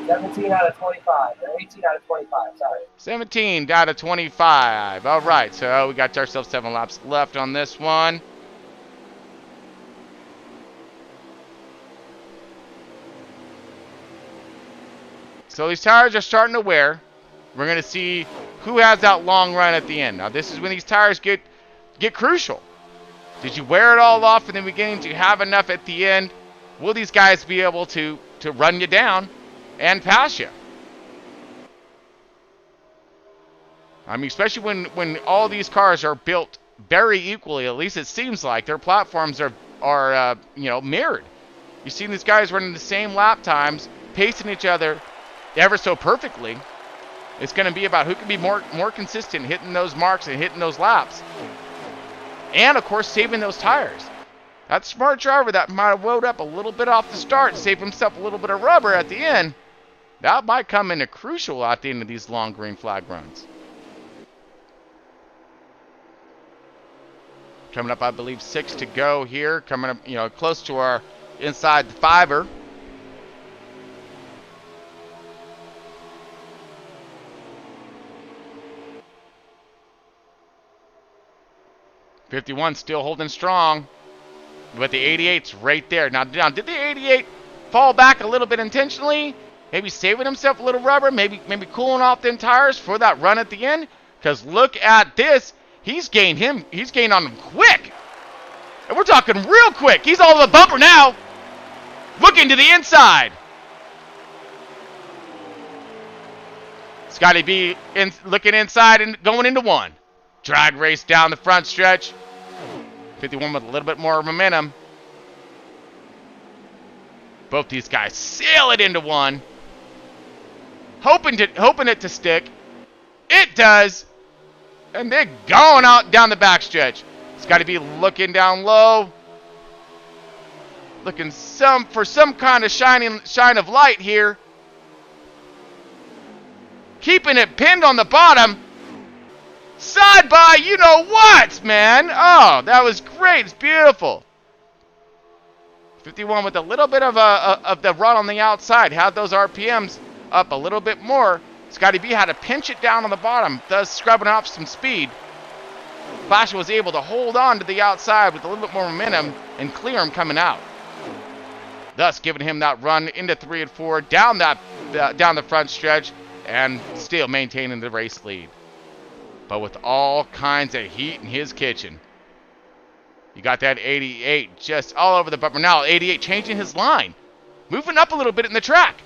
17 out of 25. Or 18 out of 25, sorry. 17 out of 25. All right, so we got ourselves 7 laps left on this one. So these tires are starting to wear. We're going to see who has that long run at the end. Now, this is when these tires get crucial. Did you wear it all off in the beginning? Do you have enough at the end? Will these guys be able to run you down and pass you? I mean, especially when all these cars are built very equally, at least it seems like. Their platforms are mirrored. You've seen these guys running the same lap times, pacing each other ever so perfectly. It's going to be about who can be more consistent, hitting those marks and hitting those laps. And, of course, saving those tires. That smart driver that might have loaded up a little bit off the start, save himself a little bit of rubber at the end, that might come into crucial at the end of these long green flag runs. Coming up, I believe, 6 to go here. Coming up, close to our inside the 5-er. '51 still holding strong, but the 88's right there. Now, did the 88 fall back a little bit intentionally? Maybe saving himself a little rubber, maybe cooling off them tires for that run at the end? Because look at this. He's gained on him quick. And we're talking real quick. He's all over the bumper now. Looking to the inside. Scotty B looking inside and going into 1. Drag race down the front stretch. 51 with a little bit more momentum. Both these guys sail it into 1. Hoping it to stick. It does. And they're going out down the backstretch. It's got to be looking down low. Looking for some kind of shine of light here. Keeping it pinned on the bottom. Side by, you know what, man. Oh, that was great. It's beautiful. 51 with a little bit of the run on the outside. Had those RPMs up a little bit more. Scotty B had to pinch it down on the bottom, thus scrubbing off some speed. Flash was able to hold on to the outside with a little bit more momentum and clear him coming out. Thus giving him that run into 3 and 4 down the front stretch and still maintaining the race lead. But with all kinds of heat in his kitchen. You got that 88 just all over the bumper. Now 88 changing his line. Moving up a little bit in the track.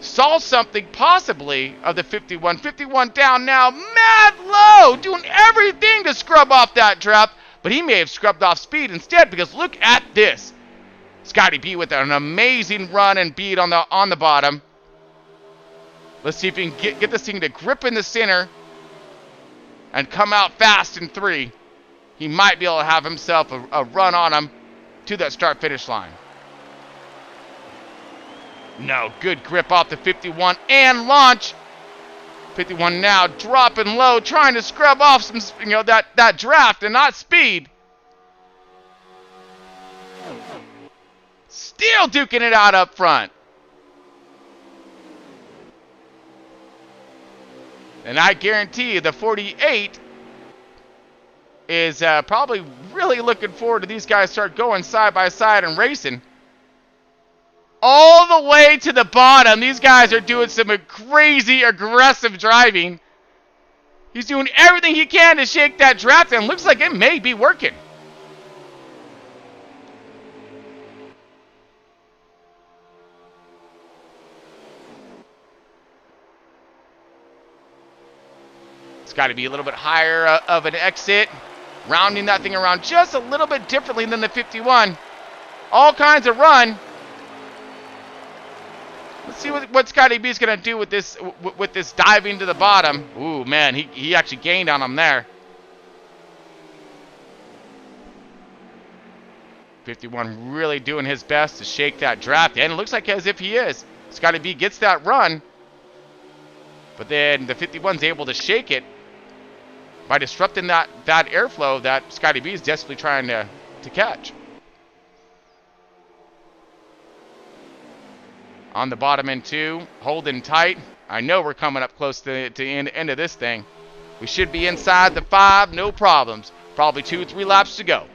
Saw something possibly of the 51. 51 down now. Mad low. Doing everything to scrub off that draft. But he may have scrubbed off speed instead because look at this. Scotty B with an amazing run and beat on the bottom. Let's see if he can get this thing to grip in the center. And come out fast in 3. He might be able to have himself a run on him to that start-finish line. No, good grip off the 51 and launch. 51 now dropping low, trying to scrub off some, that draft and not speed. Still duking it out up front. And I guarantee you the 48 is probably really looking forward to these guys start going side by side and racing. All the way to the bottom. These guys are doing some crazy aggressive driving. He's doing everything he can to shake that draft and looks like it may be working. It's got to be a little bit higher of an exit. Rounding that thing around just a little bit differently than the 51. All kinds of run. Let's see what Scotty B is going to do with this diving to the bottom. Ooh, man, he actually gained on him there. 51 really doing his best to shake that draft. And it looks like as if he is. Scotty B gets that run. But then the 51's able to shake it by disrupting that airflow that Scotty B is desperately trying to catch. on the bottom end 2, holding tight. I know we're coming up close to the end of this thing. We should be inside the 5, no problems. Probably 2-3 laps to go.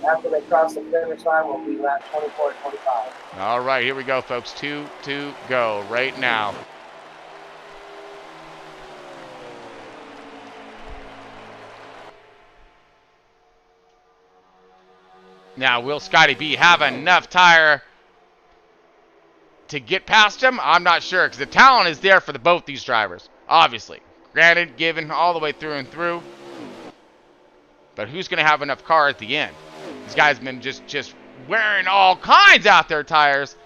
After they cross the finish line, we'll be lap 24 and 25. All right, here we go, folks. 2 to go right now. Now, will Scotty B have enough tire to get past him? I'm not sure, because the talent is there for both these drivers, obviously. Granted, given all the way through and through. But who's going to have enough car at the end? These guys have been just wearing all kinds out their tires,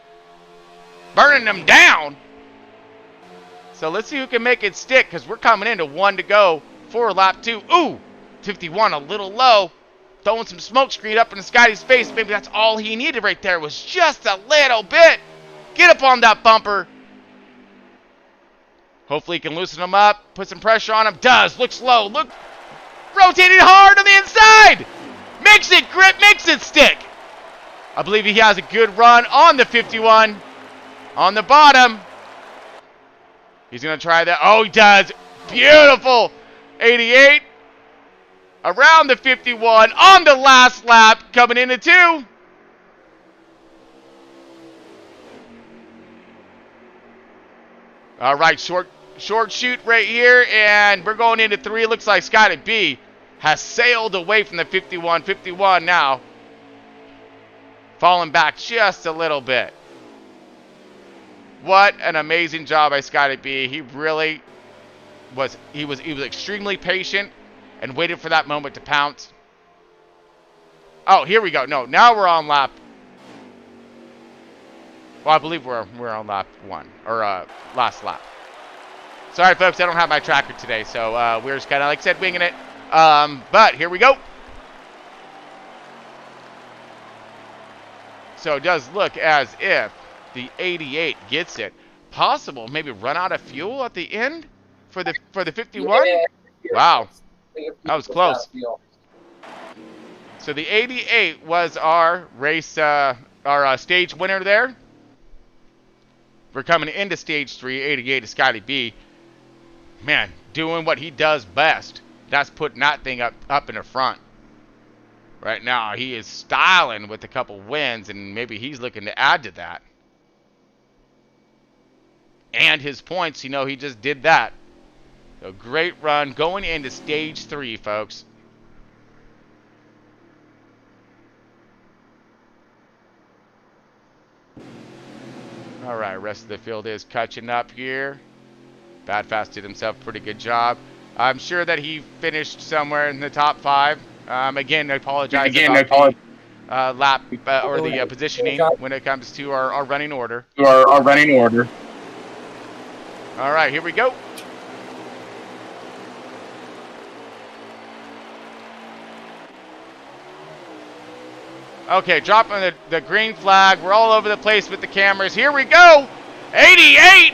burning them down. So let's see who can make it stick, because we're coming into 1 to go for lap 2. Ooh, 51 a little low. Throwing some smoke screen up in Scotty's face. Maybe that's all he needed right there, was just a little bit. Get up on that bumper. Hopefully he can loosen him up, put some pressure on him. Does. Looks low. Look. Rotating hard on the inside. Makes it grip, makes it stick. I believe he has a good run on the 51. On the bottom. He's going to try that. Oh, he does. Beautiful. 88. Around the 51 on the last lap, coming into 2. All right, short shoot right here, and we're going into 3. Looks like Scotty B has sailed away from the 51. 51 now, falling back just a little bit. What an amazing job by Scotty B. He really was. He was extremely patient and waited for that moment to pounce. Oh, here we go. No, now we're on lap. Well, I believe we're on lap 1, or last lap. Sorry, folks, I don't have my tracker today, so we're just kind of, like I said, winging it. But here we go. So it does look as if the 88 gets it. Possible, maybe run out of fuel at the end for the 51. Yeah. Wow. That was close. So the 88 was our race, our stage winner there. We're coming into stage 3. 88 is Scotty B. Man, doing what he does best. That's putting that thing up in the front. Right now, he is styling with a couple wins, and maybe he's looking to add to that. And his points, you know, he just did that. So great run going into stage 3, folks. All right, rest of the field is catching up here. Bad Fast did himself a pretty good job. I'm sure that he finished somewhere in the top 5. Again, I apologize about the lap or the positioning when it comes to our running order. Our running order. All right, here we go. Okay, dropping the green flag. We're all over the place with the cameras. Here we go. 88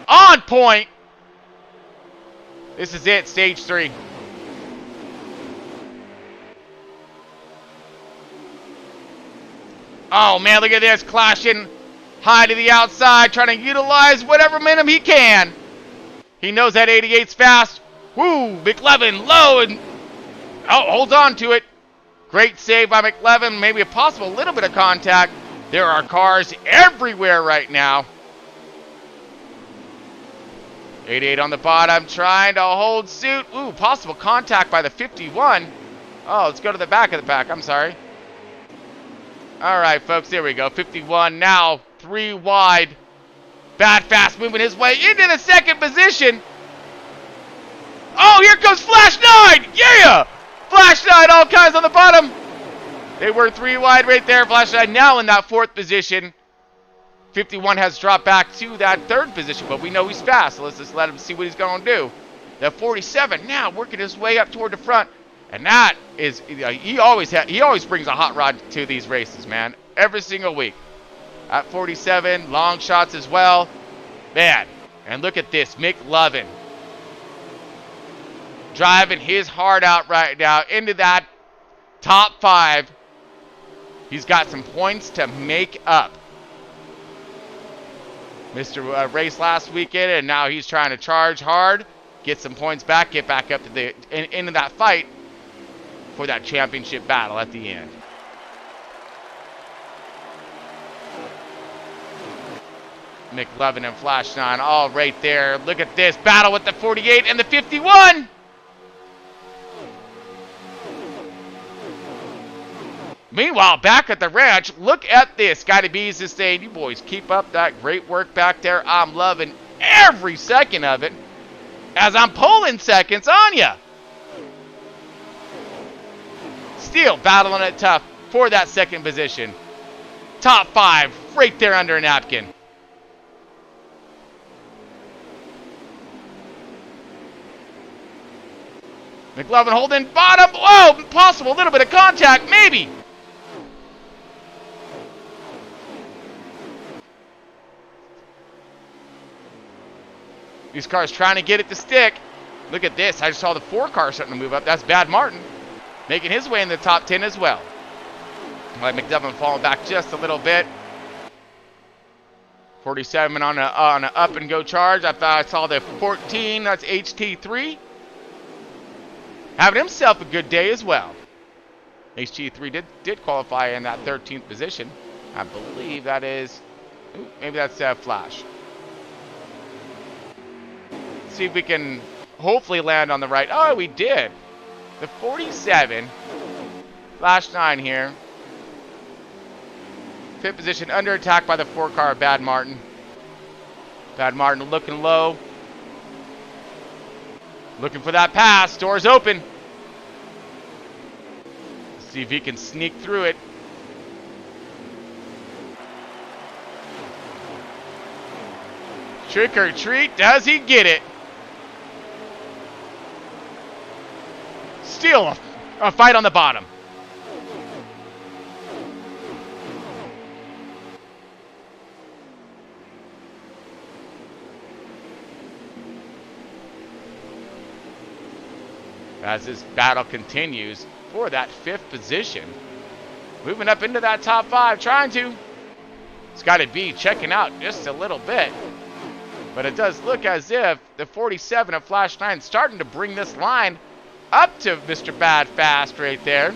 on point. This is it, stage 3. Oh, man, look at this. Clashing high to the outside, trying to utilize whatever momentum he can. He knows that 88's fast. Woo, McLevin low and... Oh, holds on to it. Great save by McLevin. Maybe a possible little bit of contact. There are cars everywhere right now. 88 on the bottom, trying to hold suit. Ooh, possible contact by the 51. Oh, let's go to the back of the pack. I'm sorry. All right, folks, there we go. 51 now, 3 wide. Bad Fast moving his way into the 2nd position. Oh, here comes Flash 9. Yeah! Flash 9, all kinds on the bottom. They were 3 wide right there. Flash 9 now in that 4th position. 51 has dropped back to that 3rd position, but we know he's fast, so let's just let him see what he's going to do. The 47 now working his way up toward the front, and that is, he always brings a hot rod to these races, man, every single week. At 47, long shots as well. Man, and look at this, McLevin. Driving his heart out right now into that top 5. He's got some points to make up. Mr. Race last weekend, and now he's trying to charge hard, get some points back, get back up to the into that fight for that championship battle at the end. McLovin and Flash 9 all right there. Look at this battle with the 48 and the 51. Meanwhile, back at the ranch, look at this. Scotty B's is saying, you boys keep up that great work back there. I'm loving every second of it as I'm pulling seconds on ya. Still battling it tough for that second position. Top 5 right there under a napkin. McLovin holding bottom. Whoa, impossible. A little bit of contact, maybe. These cars trying to get it to stick. Look at this. I just saw the 4 car starting to move up. That's Bad Martin making his way in the top 10 as well. Like McDuffin falling back just a little bit. 47 on a up and go charge. I thought I saw the 14. That's HT3. Having himself a good day as well. HT3 did qualify in that 13th position. I believe that is, maybe that's Flash. See if we can hopefully land on the right. Oh, we did. The 47. Flash 9 here. 5th position under attack by the 4 car Bad Martin. Bad Martin looking low. Looking for that pass. Doors open. See if he can sneak through it. Trick or treat. Does he get it? Still a fight on the bottom. As this battle continues for that 5th position. Moving up into that top 5, trying to. Scotty B checking out just a little bit. But it does look as if the 47 of Flash 9 starting to bring this line up to Mr. Bad Fast right there.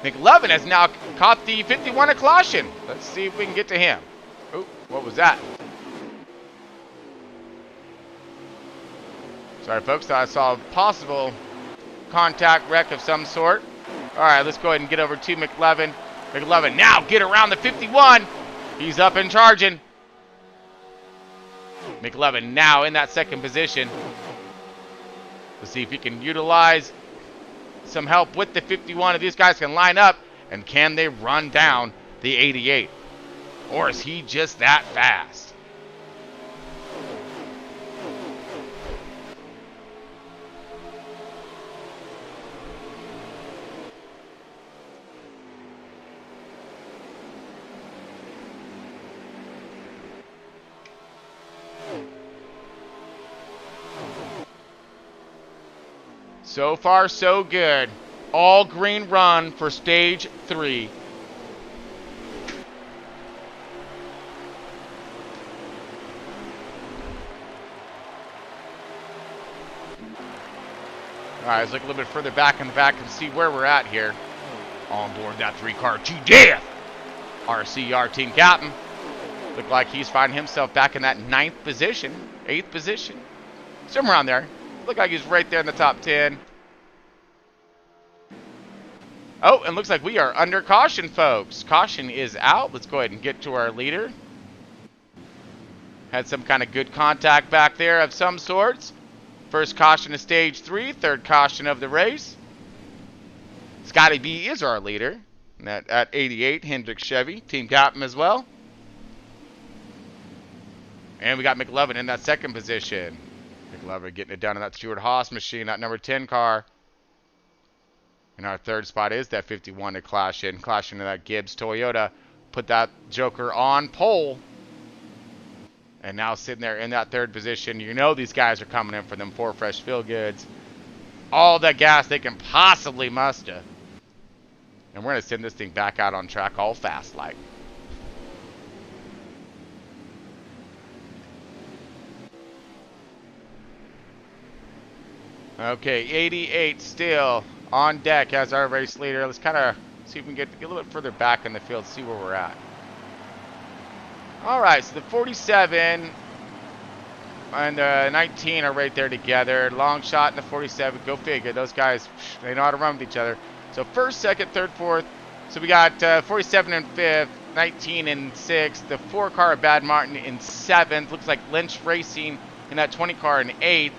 McLovin has now caught the 51 of Caution. Let's see if we can get to him. Oh, what was that? Sorry, folks. I saw a possible contact wreck of some sort. All right, let's go ahead and get over to McLovin. McLovin now get around the 51. He's up and charging. McLovin now in that 2nd position. Let's see if he can utilize some help with the 51. If these guys can line up, and can they run down the 88? Or is he just that fast? So far, so good. All green run for stage 3. All right, let's look a little bit further back in the back and see where we're at here. On board that 3 car to death. RCR team captain. Look like he's finding himself back in that 9th position, 8th position. Somewhere around there. Look like he's right there in the top 10. Oh, and looks like we are under caution, folks. Caution is out. Let's go ahead and get to our leader. Had some kind of good contact back there of some sorts. First caution of stage 3, 3rd caution of the race. Scotty B is our leader. And at 88, Hendrick Chevy, team captain as well. And we got McLovin in that 2nd position. McLovin getting it done in that Stuart Haas machine, that number 10 car. And our 3rd spot is that 51 to Caution. Caution to that Gibbs Toyota. Put that Joker on pole. And now sitting there in that 3rd position. You know these guys are coming in for them 4 fresh feel goods. All that gas they can possibly muster. And we're going to send this thing back out on track all fast like. Okay, 88 still on deck as our race leader. Let's kind of see if we can get a little bit further back in the field, see where we're at. All right, so the 47 and the 19 are right there together. Long shot in the 47. Go figure. Those guys, they know how to run with each other. So first, second, third, fourth. So we got 47 in fifth, 19 in sixth. The 4 car of Bad Martin in seventh. Looks like Lynch Racing in that 20 car in eighth.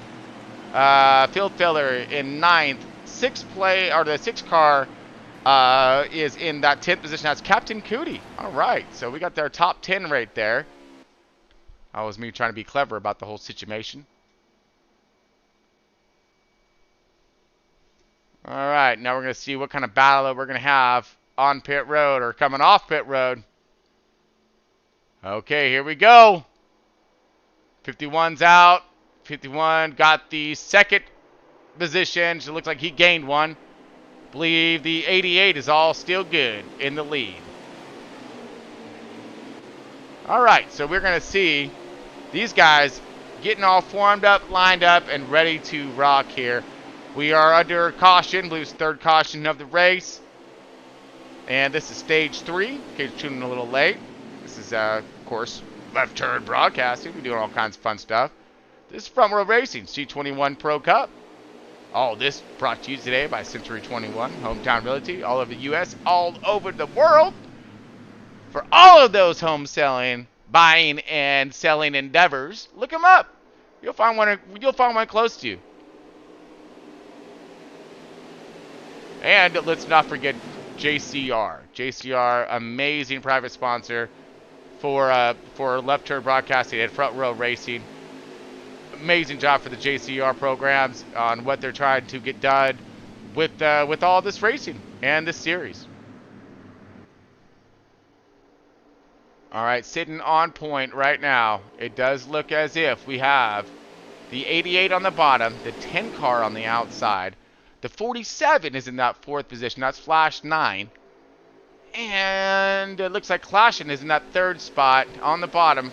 Field Filler in ninth. The 6 car is in that 10th position. That's Captain Cootie. All right, so we got their top 10 right there. That was me trying to be clever about the whole situation. All right, now we're going to see what kind of battle we're going to have on pit road or coming off pit road. Okay, here we go. 51's out. 51 got the second position. So it looks like he gained one. Believe the 88 is all still good in the lead. All right, so we're going to see these guys getting all formed up, lined up, and ready to rock here. We are under caution. I believe it's third caution of the race. And this is stage 3. In case you're tuning a little late. This is, of course, Left Turn Broadcasting. We're doing all kinds of fun stuff. This is Front Row Racing, C21 Pro Cup. All this brought to you today by Century 21, Hometown Realty, all over the U.S., all over the world. For all of those home selling, buying, and selling endeavors, look them up. You'll find one close to you. And let's not forget JCR. JCR, amazing private sponsor for Left Turn Broadcasting and Front Row Racing. Amazing job for the JCR programs on what they're trying to get done with all this racing and this series. All right, sitting on point right now. It does look as if we have the 88 on the bottom, the 10 car on the outside. The 47 is in that 4th position. That's Flash 9. And it looks like Clashin is in that 3rd spot on the bottom.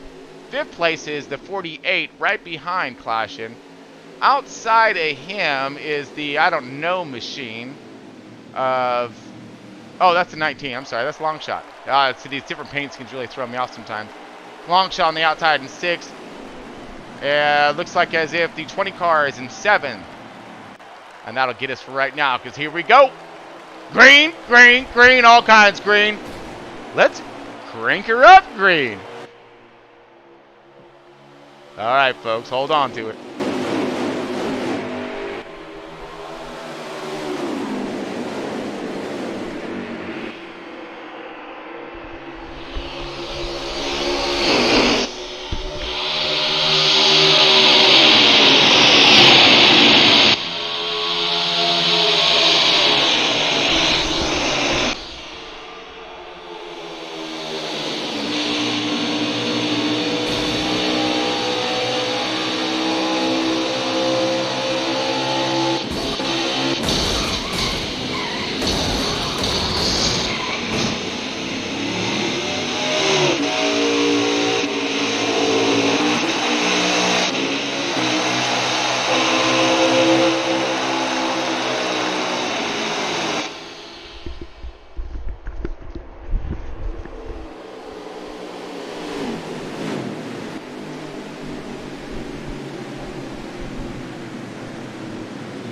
5th place is the 48 right behind Clashin. Outside of him is the I don't know machine of... Oh, that's the 19. I'm sorry. That's Long Shot. So these different paint schemes really throw me off sometimes. Long Shot on the outside in 6th. Looks like as if the 20 car is in 7th. And that'll get us for right now, because here we go. Green, green, green, all kinds green. Let's crank her up green. All right, folks, hold on to it.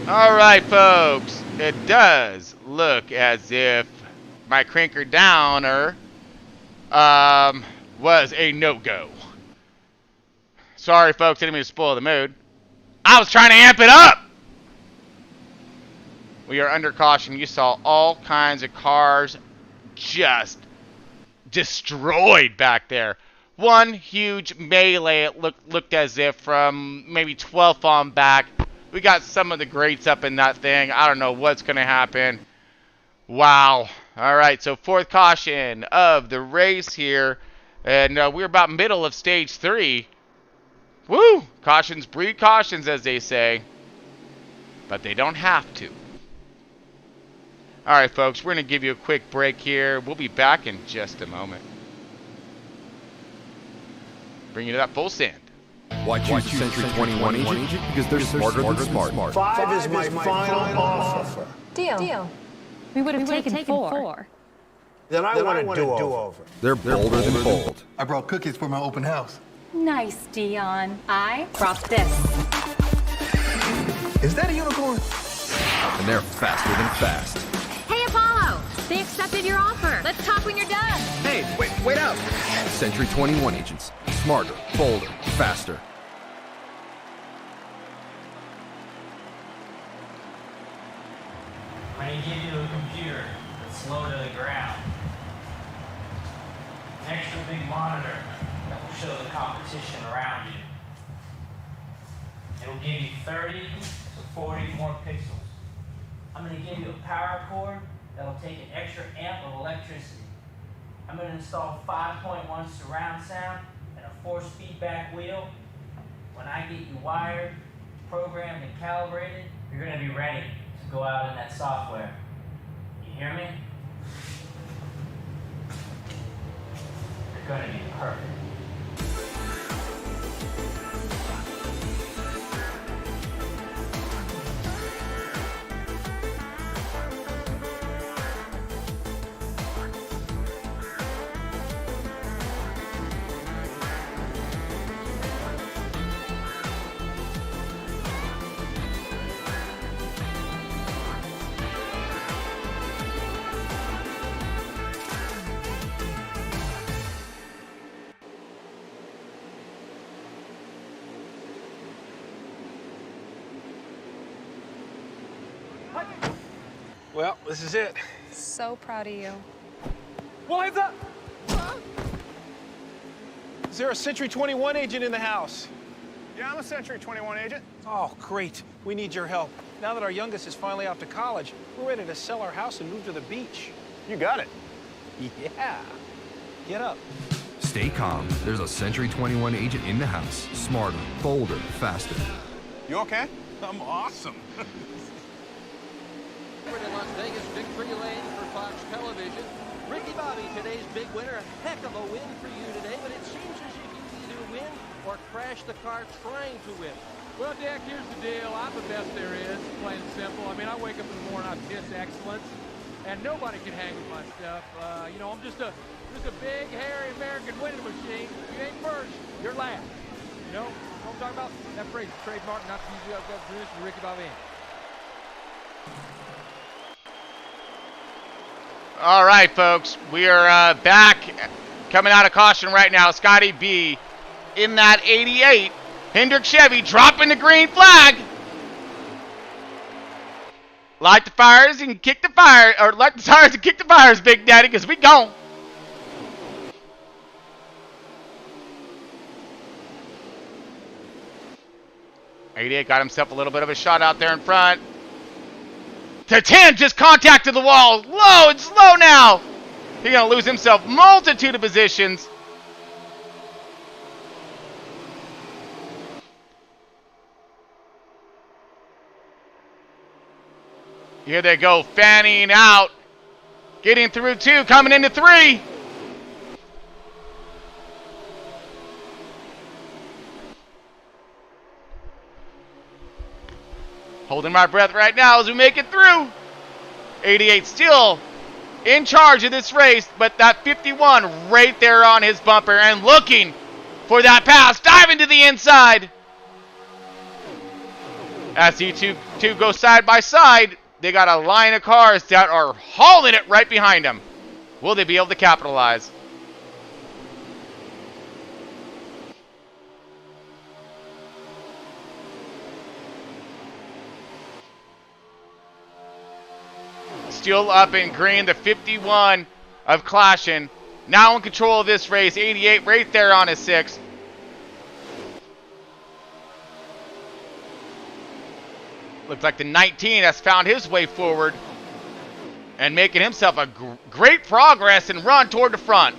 All right, folks, it does look as if my cranker downer was a no-go. Sorry, folks, I didn't mean to spoil the mood. I was trying to amp it up. We are under caution. You saw all kinds of cars just destroyed back there. One huge melee. It looked as if from maybe 12th on back. We got some of the greats up in that thing. I don't know what's going to happen. Wow. All right, so 4th caution of the race here. And we're about middle of stage 3. Woo! Cautions breed cautions, as they say. But they don't have to. All right, folks, we're going to give you a quick break here. We'll be back in just a moment. Bring you to that full send. Why choose Century 21 agent? Because they're smarter than smart. Five is my final offer. Deal. We would have taken 4. Then I want to do over. They're bolder than bold. I brought cookies for my open house. Nice, Dion. I brought this. Is that a unicorn? And they're faster than fast. Hey, Apollo! They accepted your offer. Let's talk when you're done. Hey, wait up! Century 21 agents. Smarter, bolder, faster. I'm going to give you a computer that's low to the ground. An extra big monitor that will show the competition around you. It'll give you 30 to 40 more pixels. I'm going to give you a power cord that'll take an extra amp of electricity. I'm going to install 5.1 surround sound and a force feedback wheel. When I get you wired, programmed, and calibrated, you're going to be ready to go out in that software. You hear me? You're going to be perfect. Well, this is it. So proud of you. Well, hands up! Is there a Century 21 agent in the house? Yeah, I'm a Century 21 agent. Oh, great. We need your help. Now that our youngest is finally off to college, we're ready to sell our house and move to the beach. You got it. Yeah. Get up. Stay calm. There's a Century 21 agent in the house. Smarter, bolder, faster. You okay? I'm awesome. In Las Vegas, victory lane for Fox Television. Ricky Bobby, today's big winner. A heck of a win for you today, but it seems as if you either win or crash the car trying to win. Well, Dick, here's the deal. I'm the best there is, plain and simple. I mean, I wake up in the morning, I piss excellence, and nobody can hang with my stuff. You know, I'm just a big, hairy American winning machine. If you ain't first, you're last. You know what I'm talking about? That phrase, trademark, not to use it, produced for Ricky Bobby. All right, folks, we are back. Coming out of caution right now, Scotty B in that 88. Hendrick Chevy dropping the green flag. Light the fires and kick the fire, or light the tires and kick the fires, Big Daddy, because we gone. '88 got himself a little bit of a shot out there in front. The 10 just contacted the wall. Low, it's low now. He's going to lose himself multitude of positions. Here they go, fanning out. Getting through 2, coming into 3. Holding my breath right now as we make it through. 88 still in charge of this race, but that 51 right there on his bumper and looking for that pass. Diving to the inside. As these two go side by side, they got a line of cars that are hauling it right behind them. Will they be able to capitalize? Still up in green, the 51 of Clashin. Now in control of this race, 88 right there on his 6th. Looks like the 19 has found his way forward and making himself a great progress and run toward the front.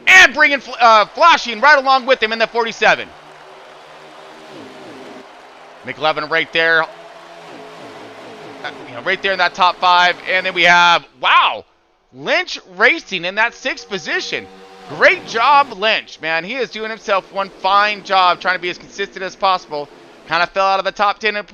And bringing flashing right along with him in the 47. McLevin right there. right there in that top 5. And then we have, wow, Lynch Racing in that 6th position. Great job, Lynch, man. He is doing himself one fine job trying to be as consistent as possible. Kind of fell out of the top 10